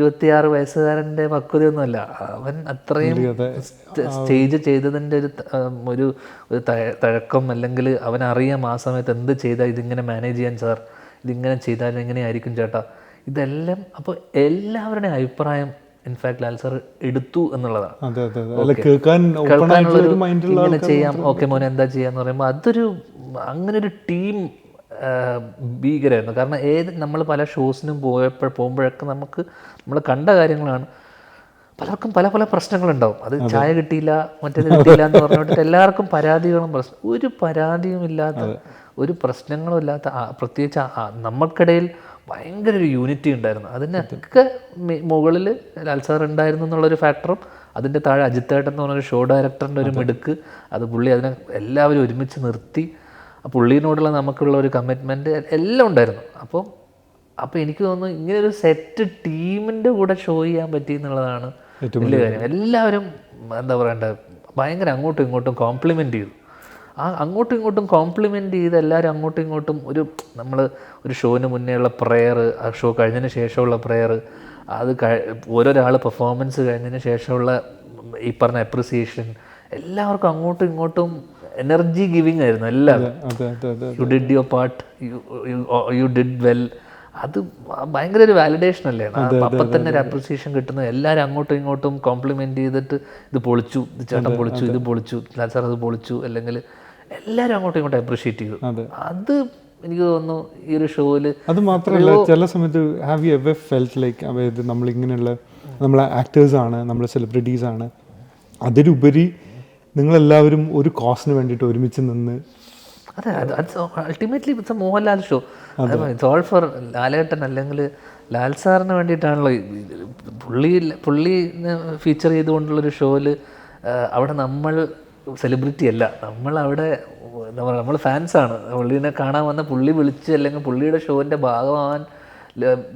26 വയസ്സുകാരൻ്റെ പക്വതയൊന്നുമല്ല. അവൻ അത്രയും സ്റ്റേജ് ചെയ്തതിൻ്റെ ഒരു തഴക്കം, അല്ലെങ്കിൽ അവനറിയാം ആ സമയത്ത് എന്ത് ചെയ്താൽ ഇതിങ്ങനെ മാനേജ് ചെയ്യാൻ സാർ, ഇതിങ്ങനെ ചെയ്താൽ എങ്ങനെയായിരിക്കും ചേട്ടാ, ഇതെല്ലാം. അപ്പോൾ എല്ലാവരുടെയും അഭിപ്രായം ഇൻഫാക്ട് ലാൽ സാർ എടുത്തു എന്നുള്ളതാണ്. ഇങ്ങനെ ചെയ്യാം, ഓക്കെ മോനെ എന്താ ചെയ്യാന്ന് പറയുമ്പോൾ അതൊരു അങ്ങനെ ഒരു ടീം ഭീകരമായിരുന്നു. കാരണം നമ്മൾ പല ഷോസിനും പോകുമ്പോഴൊക്കെ നമ്മൾ കണ്ട കാര്യങ്ങളാണ്. പലർക്കും പല പ്രശ്നങ്ങളുണ്ടാവും. അത് ചായ കിട്ടിയില്ല, മറ്റേത് കിട്ടിയില്ല എന്ന് പറഞ്ഞിട്ട് എല്ലാവർക്കും പരാതികളും ഒരു പരാതിയും ഇല്ലാത്ത, ഒരു പ്രശ്നങ്ങളും ഇല്ലാത്ത, പ്രത്യേകിച്ച് നമ്മൾക്കിടയിൽ ഭയങ്കര ഒരു യൂണിറ്റി ഉണ്ടായിരുന്നു. അതിനൊക്കെ മുകളിൽ ലാൽ സാർ ഉണ്ടായിരുന്നു എന്നുള്ളൊരു ഫാക്ടറും, അതിൻ്റെ താഴെ അജിത്തേട്ടൻ എന്ന് പറഞ്ഞൊരു ഷോ ഡയറക്ടറിൻ്റെ ഒരു മിടുക്ക്, അത് പുള്ളി അതിനെ എല്ലാവരും ഒരുമിച്ച് നിർത്തി, പുള്ളീനോടുള്ള നമുക്കുള്ള ഒരു കമ്മിറ്റ്മെൻറ്റ് എല്ലാം ഉണ്ടായിരുന്നു. അപ്പോൾ എനിക്ക് തോന്നുന്നു ഇങ്ങനെ ഒരു സെറ്റ് ടീമിൻ്റെ കൂടെ ഷോ ചെയ്യാൻ പറ്റി എന്നുള്ളതാണ് വലിയ കാര്യം. എല്ലാവരും എന്താ പറയണ്ടത്, ഭയങ്കര അങ്ങോട്ടും ഇങ്ങോട്ടും കോംപ്ലിമെൻ്റ് ചെയ്തു. അങ്ങോട്ടും ഇങ്ങോട്ടും കോംപ്ലിമെൻ്റ് ചെയ്ത് എല്ലാവരും അങ്ങോട്ടും ഇങ്ങോട്ടും നമ്മൾ ഒരു ഷോന് മുന്നേയുള്ള പ്രെയർ, ആ ഷോ കഴിഞ്ഞതിന് ശേഷമുള്ള പ്രെയർ, അത് ഓരോരാൾ പെർഫോമൻസ് കഴിഞ്ഞതിന് ശേഷമുള്ള ഈ പറഞ്ഞ അപ്രിസിയേഷൻ, എല്ലാവർക്കും അങ്ങോട്ടും ഇങ്ങോട്ടും എനർജി ഗിവിങ് ആയിരുന്നു എല്ലാവരും. You did your part, you did well. അത് ഭയങ്കര ഒരു വാലിഡേഷൻ അല്ലേ. അപ്പം തന്നെ ഒരു അപ്രിസിയേഷൻ കിട്ടുന്നത്. എല്ലാവരും അങ്ങോട്ടും ഇങ്ങോട്ടും കോംപ്ലിമെൻ്റ് ചെയ്തിട്ട് ഇത് പൊളിച്ചു, ഇത് ചേട്ടൻ പൊളിച്ചു, ഇത് പൊളിച്ചു, ലാൽ സാർ അത് പൊളിച്ചു, അല്ലെങ്കിൽ എല്ലാവരും അങ്ങോട്ടും ഇങ്ങോട്ടും അപ്രിഷിയേറ്റ് ചെയ്തു. അത് എനിക്ക് തോന്നുന്നു ഈ ഒരു ഷോയിൽ. അത് മാത്രമല്ല, ചില സമയത്ത് have you ever felt like, അതായത് നമ്മളിങ്ങനെയുള്ള നമ്മളെ ആക്ടേഴ്സാണ്, നമ്മളെ സെലിബ്രിറ്റീസാണ്, അതിലുപരി നിങ്ങളെല്ലാവരും ഒരു കോസിന് വേണ്ടിയിട്ട് ഒരുമിച്ച് നിന്ന്. അതെ, ultimately it's a Mohanlal show. It's all for Lalettan, അല്ലെങ്കിൽ ലാൽ സാറിന് വേണ്ടിയിട്ടാണല്ലോ പുള്ളി ഫീച്ചർ ചെയ്തുകൊണ്ടുള്ളൊരു ഷോയിൽ. അവിടെ നമ്മൾ സെലിബ്രിറ്റി അല്ല, നമ്മളവിടെ എന്താ പറയുക, നമ്മൾ ഫാൻസാണ്. പുള്ളീനെ കാണാൻ വന്ന പുള്ളി വിളിച്ച്, അല്ലെങ്കിൽ പുള്ളിയുടെ ഷോൻ്റെ ഭാഗമാവാൻ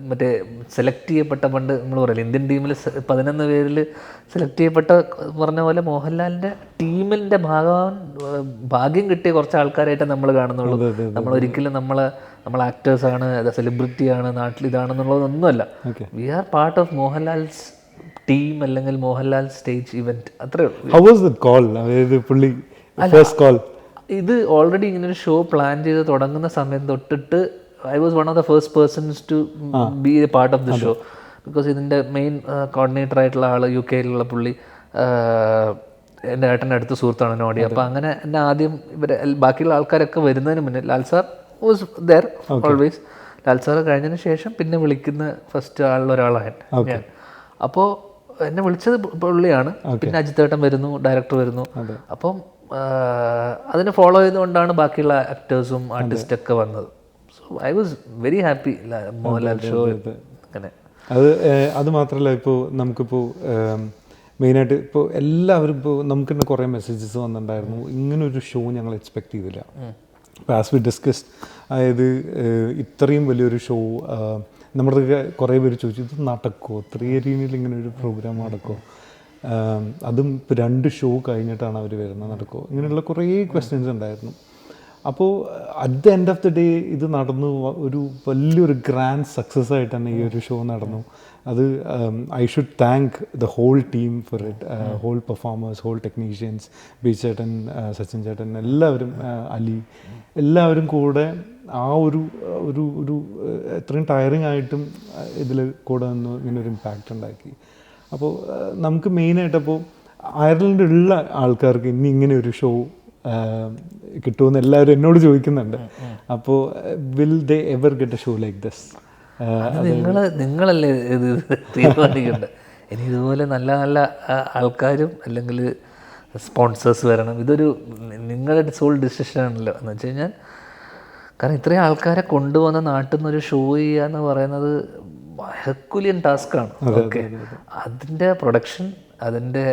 മറ്റേ സെലക്ട് ചെയ്യപ്പെട്ട, പണ്ട് നമ്മൾ പറയില്ല ഇന്ത്യൻ ടീമിൽ 11 പേരിൽ സെലക്ട് ചെയ്യപ്പെട്ട പറഞ്ഞ പോലെ മോഹൻലാലിൻ്റെ ടീമിൻ്റെ ഭാഗ്യം കിട്ടിയ കുറച്ച് ആൾക്കാരായിട്ട് നമ്മൾ കാണുന്നുള്ളൂ. നമ്മളൊരിക്കലും നമ്മൾ ആക്ടേഴ്സാണ്, സെലിബ്രിറ്റിയാണ്, നാട്ടിൽ ഇതാണെന്നുള്ളതൊന്നുമല്ല. We are part of Mohanlal's team, അല്ലെങ്കിൽ മോഹൻലാൽ സ്റ്റേജ് ഇവന്റ്, അത്രേ ഉള്ളൂ. ഇത് ഓൾറെഡി ഇങ്ങനൊരു ഷോ പ്ലാൻ ചെയ്ത് തുടങ്ങുന്ന സമയം തൊട്ടിട്ട് I was one of the first persons to be a part of the show, because ഇതിൻ്റെ മെയിൻ കോർഡിനേറ്റർ ആയിട്ടുള്ള ആൾ UK-യിലുള്ള പുള്ളി എൻ്റെ ഏട്ടൻ്റെ അടുത്ത സുഹൃത്താണ് നോഡി. അപ്പോൾ അങ്ങനെ എന്നെ ആദ്യം ബാക്കിയുള്ള ആൾക്കാരൊക്കെ വരുന്നതിന് മുന്നേ Lal sir was there always. Lal sir കഴിഞ്ഞതിന് ശേഷം പിന്നെ വിളിക്കുന്ന ഫസ്റ്റ് ആളിലൊരാളാണ് ഞാൻ. അപ്പോൾ എന്നെ വിളിച്ചത് പുള്ളിയാണ്. പിന്നെ അജിത്തേട്ടൻ വരുന്നു, ഡയറക്ടർ വരുന്നു. അപ്പം അതിനെ ഫോളോ ചെയ്തുകൊണ്ടാണ് ബാക്കിയുള്ള ആക്ടേഴ്സും ആർട്ടിസ്റ്റൊക്കെ വന്നത്. I was very happy Mohanlal show. അങ്ങനെ അത് മാത്രമല്ല, ഇപ്പോൾ നമുക്കിപ്പോൾ മെയിനായിട്ട് ഇപ്പോൾ എല്ലാവരും ഇപ്പോൾ നമുക്ക് തന്നെ കുറേ മെസ്സേജസ് വന്നിട്ടുണ്ടായിരുന്നു, ഇങ്ങനൊരു ഷോ ഞങ്ങൾ എക്സ്പെക്ട് ചെയ്തില്ല. ഇപ്പോൾ ആസ് വി ഡിസ്കസ്ഡ്, അതായത് ഇത്രയും വലിയൊരു ഷോ നമ്മുടെ കുറേ പേര് ചോദിച്ചു, ഇത് നടക്കുമോ, 3 ഏരിയയിൽ ഇങ്ങനെ ഒരു പ്രോഗ്രാം നടക്കുമോ, അതും ഇപ്പോൾ 2 ഷോ കഴിഞ്ഞിട്ടാണ് അവർ വരുന്നത്, നടക്കുമോ, ഇങ്ങനെയുള്ള കുറേ ക്വസ്റ്റ്യൻസ് ഉണ്ടായിരുന്നു. അപ്പോൾ at the end of the day ഇത് നടന്നു, ഒരു വലിയൊരു ഗ്രാൻഡ് സക്സസ് ആയിട്ട് തന്നെ ഈ ഒരു ഷോ നടന്നു. അത് I should thank the whole team for it, whole performers, whole technicians, B ചേട്ടൻ, സച്ചിൻ ചേട്ടൻ, എല്ലാവരും, അലി, എല്ലാവരും കൂടെ ആ ഒരു ഒരു ഒരു എത്രയും ടയറിങ് ആയിട്ടും ഇതിൽ കൂടെ നിന്ന് ഇങ്ങനെ ഒരു ഇമ്പാക്റ്റ് ഉണ്ടാക്കി. അപ്പോൾ നമുക്ക് മെയിനായിട്ട് അപ്പോൾ അയർലൻഡിലുള്ള ആൾക്കാർക്ക് ഇനി ഇങ്ങനെ ഒരു ഷോ കിട്ടുമെന്ന് എല്ലാവരും എന്നോട് ചോദിക്കുന്നുണ്ട്. അപ്പോൾ will they ever get A show like this? നിങ്ങളല്ലേ ഇത് തീരുമാനിക്കേണ്ടത്. ഇനി ഇതുപോലെ നല്ല നല്ല ആൾക്കാരും അല്ലെങ്കിൽ സ്പോൺസേഴ്സ് വരണം. ഇതൊരു നിങ്ങളുടെ സോൾ ഡിസിഷനാണല്ലോ. എന്ന് വെച്ച് കഴിഞ്ഞാൽ കാരണം ഇത്രയും ആൾക്കാരെ കൊണ്ടുവന്ന നാട്ടിൽ നിന്നൊരു ഷോ ചെയ്യുക എന്ന് പറയുന്നത് ഹെർക്കുലിയൻ ടാസ്ക്കാണ്. ഓക്കെ, അതിൻ്റെ പ്രൊഡക്ഷൻ, അതിൻ്റെ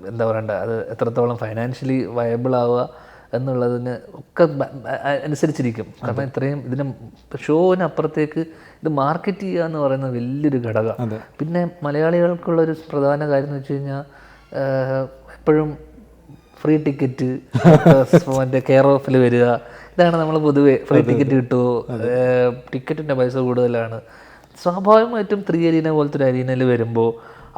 എന്താ പറയണ്ട, അത് എത്രത്തോളം ഫൈനാൻഷ്യലി വയബിൾ ആവുക എന്നുള്ളതിന് ഒക്കെ അനുസരിച്ചിരിക്കും. കാരണം ഇത്രയും ഇതിന് ഷോവിനപ്പുറത്തേക്ക് ഇത് മാർക്കറ്റ് ചെയ്യുക എന്ന് പറയുന്നത് വലിയൊരു ഘടകമാണ്. പിന്നെ മലയാളികൾക്കുള്ളൊരു പ്രധാന കാര്യം എന്ന് വെച്ച് കഴിഞ്ഞാൽ എപ്പോഴും ഫ്രീ ടിക്കറ്റ്, മറ്റേ കെയർ ഓഫിൽ വരിക, ഇതാണ് നമ്മൾ പൊതുവെ. ഫ്രീ ടിക്കറ്റ് കിട്ടുമോ, ടിക്കറ്റിൻ്റെ പൈസ കൂടുതലാണ്. സ്വാഭാവികമായിട്ടും 3 അരീന പോലത്തെ ഒരു അരീനയിൽ വരുമ്പോൾ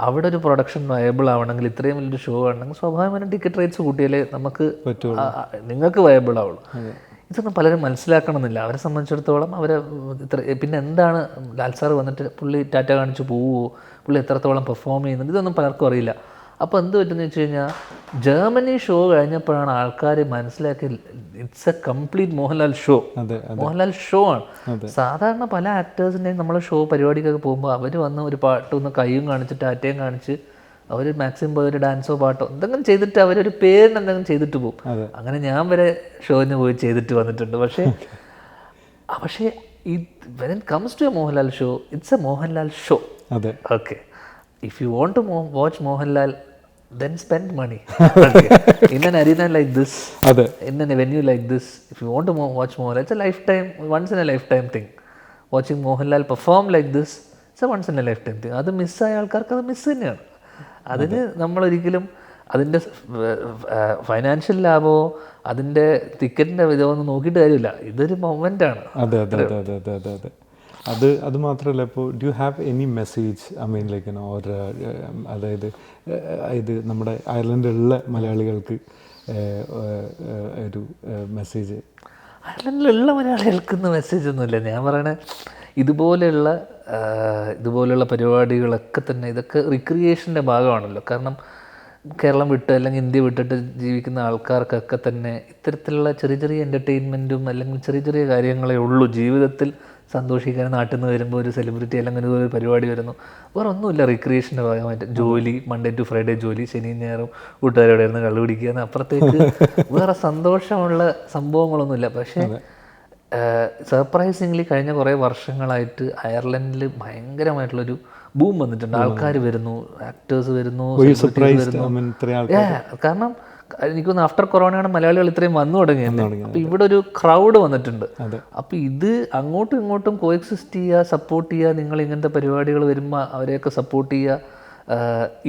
അവിടെ ഒരു പ്രൊഡക്ഷൻ വയബിൾ ആവണമെങ്കിൽ, ഇത്രയും വലിയൊരു ഷോ ആണെങ്കിൽ സ്വാഭാവികമായിട്ടും ടിക്കറ്റ് റേറ്റ്സ് കൂട്ടിയാലേ നമുക്ക് നിങ്ങൾക്ക് വയബിൾ ആവുള്ളൂ. ഇതൊന്നും പലരും മനസ്സിലാക്കണമെന്നില്ല. അവരെ സംബന്ധിച്ചിടത്തോളം പിന്നെ എന്താണ് ലാൽ സാർ വന്നിട്ട് പുള്ളി ടാറ്റ കാണിച്ച് പോവുമോ, പുള്ളി എത്രത്തോളം പെർഫോം ചെയ്യുന്നുണ്ട്, ഇതൊന്നും പലർക്കും അറിയില്ല. അപ്പോൾ എന്ത് പറ്റുമെന്ന് വെച്ച് കഴിഞ്ഞാൽ ജർമ്മനി ഷോ കഴിഞ്ഞപ്പോഴാണ് ആൾക്കാർ മനസ്സിലാക്കി it's A complete Mohanlal show. Mohanlal show ആണ്. സാധാരണ പല ആക്ടേഴ്സിൻ്റെയും നമ്മൾ ഷോ പരിപാടിക്കൊക്കെ പോകുമ്പോൾ അവർ വന്ന് ഒരു പാട്ടൊന്ന് കൈയും കാണിച്ച് ടാറ്റയും കാണിച്ച് അവർ മാക്സിമം പോയി ഒരു ഡാൻസോ പാട്ടോ എന്തെങ്കിലും ചെയ്തിട്ട് അവരൊരു പേരിന് എന്തെങ്കിലും ചെയ്തിട്ട് പോകും. അങ്ങനെ ഞാൻ വരെ ഷോന് പോയി ചെയ്തിട്ട് വന്നിട്ടുണ്ട്. പക്ഷേ when it comes to a Mohanlal show, it's a Mohanlal show. Okay, if you want to watch Mohanlal, then spend money. Okay. In an arena like this, in a venue like this, if you want to watch Mohanlal, it's a lifetime, once in a lifetime thing. Watching Mohanlal perform like this, it's a once in a lifetime thing. അത് മിസ്സായ ആൾക്കാർക്ക് അത് മിസ് തന്നെയാണ്. അതിന് നമ്മളൊരിക്കലും അതിൻ്റെ ഫൈനാൻഷ്യൽ ലാഭമോ അതിൻ്റെ ടിക്കറ്റിൻ്റെ വിധമൊന്നും നോക്കിയിട്ട് കാര്യമില്ല. ഇതൊരു മൊമെൻ്റാണ്. അത് മാത്രമല്ല, ഇപ്പോൾ do you have any message, I mean like or അതായത് ഇത് നമ്മുടെ അയർലൻഡിലുള്ള മലയാളികൾക്ക് ഒരു മെസ്സേജ്? അയർലൻഡിലുള്ള മലയാളികൾക്കൊന്നും മെസ്സേജ് ഒന്നുമില്ല. ഞാൻ പറയണേ ഇതുപോലെയുള്ള പരിപാടികളൊക്കെ തന്നെ ഇതൊക്കെ റിക്രിയേഷൻ്റെ ഭാഗമാണല്ലോ. കാരണം കേരളം വിട്ട് അല്ലെങ്കിൽ ഇന്ത്യ വിട്ടിട്ട് ജീവിക്കുന്ന ആൾക്കാർക്കൊക്കെ തന്നെ ഇത്തരത്തിലുള്ള ചെറിയ ചെറിയ എൻ്റർടൈൻമെൻറ്റും അല്ലെങ്കിൽ ചെറിയ ചെറിയ കാര്യങ്ങളേ ഉള്ളൂ ജീവിതത്തിൽ സന്തോഷിക്കാൻ. നാട്ടിൽ നിന്ന് വരുമ്പോൾ ഒരു സെലിബ്രിറ്റി അല്ലെങ്കിൽ ഒരു പരിപാടി വരുന്നു, വേറെ ഒന്നുമില്ല. റിക്രിയേഷൻ്റെ ഭാഗമായിട്ട് ജോലി, മൺഡേ ടു ഫ്രൈഡേ ജോലി, ശനിയും ഞായറും കൂട്ടുകാരോടെ ഇരുന്ന് കള്ളു പിടിക്കുക എന്ന് അപ്പുറത്തേക്ക് വേറെ സന്തോഷമുള്ള സംഭവങ്ങളൊന്നുമില്ല. പക്ഷേ സർപ്രൈസിംഗ്ലി കഴിഞ്ഞ കുറേ വർഷങ്ങളായിട്ട് അയർലൻഡിൽ ഭയങ്കരമായിട്ടുള്ളൊരു ബൂം വന്നിട്ടുണ്ട്. ആൾക്കാർ വരുന്നു, ആക്ടേഴ്സ് വരുന്നു, കാരണം എനിക്കൊന്ന് ആഫ്റ്റർ കൊറോണയാണ് മലയാളികൾ ഇത്രയും വന്നു തുടങ്ങിയത്. അപ്പം ഇവിടെ ഒരു ക്രൗഡ് വന്നിട്ടുണ്ട്. അപ്പം ഇത് അങ്ങോട്ടും ഇങ്ങോട്ടും കോഎക്സിസ്റ്റ് ചെയ്യുക, സപ്പോർട്ട് ചെയ്യുക. നിങ്ങൾ ഇങ്ങനത്തെ പരിപാടികൾ വരുമ്പോൾ അവരെയൊക്കെ സപ്പോർട്ട് ചെയ്യുക.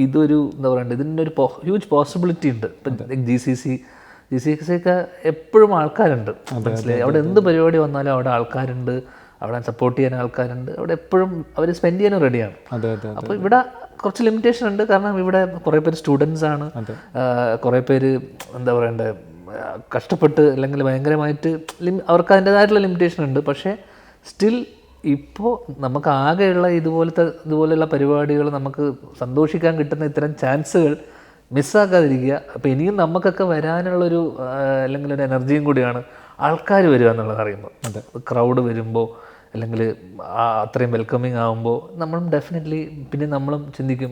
ഇതൊരു എന്താ പറയണ്ടത്, ഇതിൻ്റെ ഒരു ഹ്യൂജ് പോസിബിലിറ്റി ഉണ്ട്. ഇപ്പം ജി സി സി ഒക്കെ എപ്പോഴും ആൾക്കാരുണ്ട്, മനസ്സിലായി. അവിടെ എന്ത് പരിപാടി വന്നാലും അവിടെ ആൾക്കാരുണ്ട്, അവിടെ സപ്പോർട്ട് ചെയ്യാൻ ആൾക്കാരുണ്ട്, അവിടെ എപ്പോഴും അവർ സ്പെൻഡ് ചെയ്യാനും റെഡിയാണ്. അപ്പോൾ ഇവിടെ കുറച്ച് ലിമിറ്റേഷൻ ഉണ്ട്. കാരണം ഇവിടെ കുറേ പേര് സ്റ്റുഡൻസ് ആണ്, കുറേ പേര് എന്താ പറയണ്ടത് കഷ്ടപ്പെട്ട് അല്ലെങ്കിൽ ഭയങ്കരമായിട്ട് അവർക്ക് അതിൻ്റേതായിട്ടുള്ള ലിമിറ്റേഷൻ ഉണ്ട്. പക്ഷേ സ്റ്റിൽ ഇപ്പോൾ നമുക്ക് ആകെയുള്ള ഇതുപോലെയുള്ള പരിപാടികൾ നമുക്ക് സന്തോഷിക്കാൻ കിട്ടുന്ന ഇത്തരം ചാൻസുകൾ മിസ്സാക്കാതിരിക്കുക. അപ്പോൾ ഇനിയും നമുക്കൊക്കെ വരാനുള്ളൊരു അല്ലെങ്കിൽ ഒരു എനർജിയും കൂടിയാണ് ആൾക്കാർ വരിക എന്നുള്ളത് അറിയുമ്പോൾ. ക്രൗഡ് വരുമ്പോൾ അല്ലെങ്കിൽ അത്രയും വെൽക്കമിങ് ആകുമ്പോൾ നമ്മളും ഡെഫിനറ്റ്ലി പിന്നെ നമ്മളും ചിന്തിക്കും.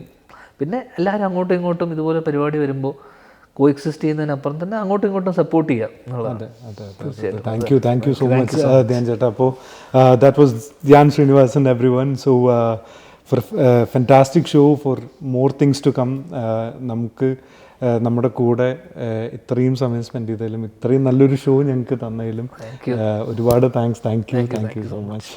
പിന്നെ എല്ലാവരും അങ്ങോട്ടും ഇങ്ങോട്ടും ഇതുപോലെ പരിപാടി വരുമ്പോൾ കോഎക്സിസ്റ്റ് ചെയ്യുന്നതിനപ്പുറം തന്നെ അങ്ങോട്ടും ഇങ്ങോട്ടും സപ്പോർട്ട് ചെയ്യാം എന്നുള്ളതാണ്. Thank you so much Dhyan ചേട്ടാ. അപ്പോൾ that was Dhyan Sreenivasan everyone. So for a fantastic show, for more things to come. നമുക്ക് നമ്മുടെ കൂടെ ഇത്രയും സമയം സ്പെൻഡ് ചെയ്തതിലും ഇത്രയും നല്ലൊരു ഷോ ഞങ്ങൾക്ക് തന്നതിലും ഒരുപാട് താങ്ക് യു സോ മച്ച്.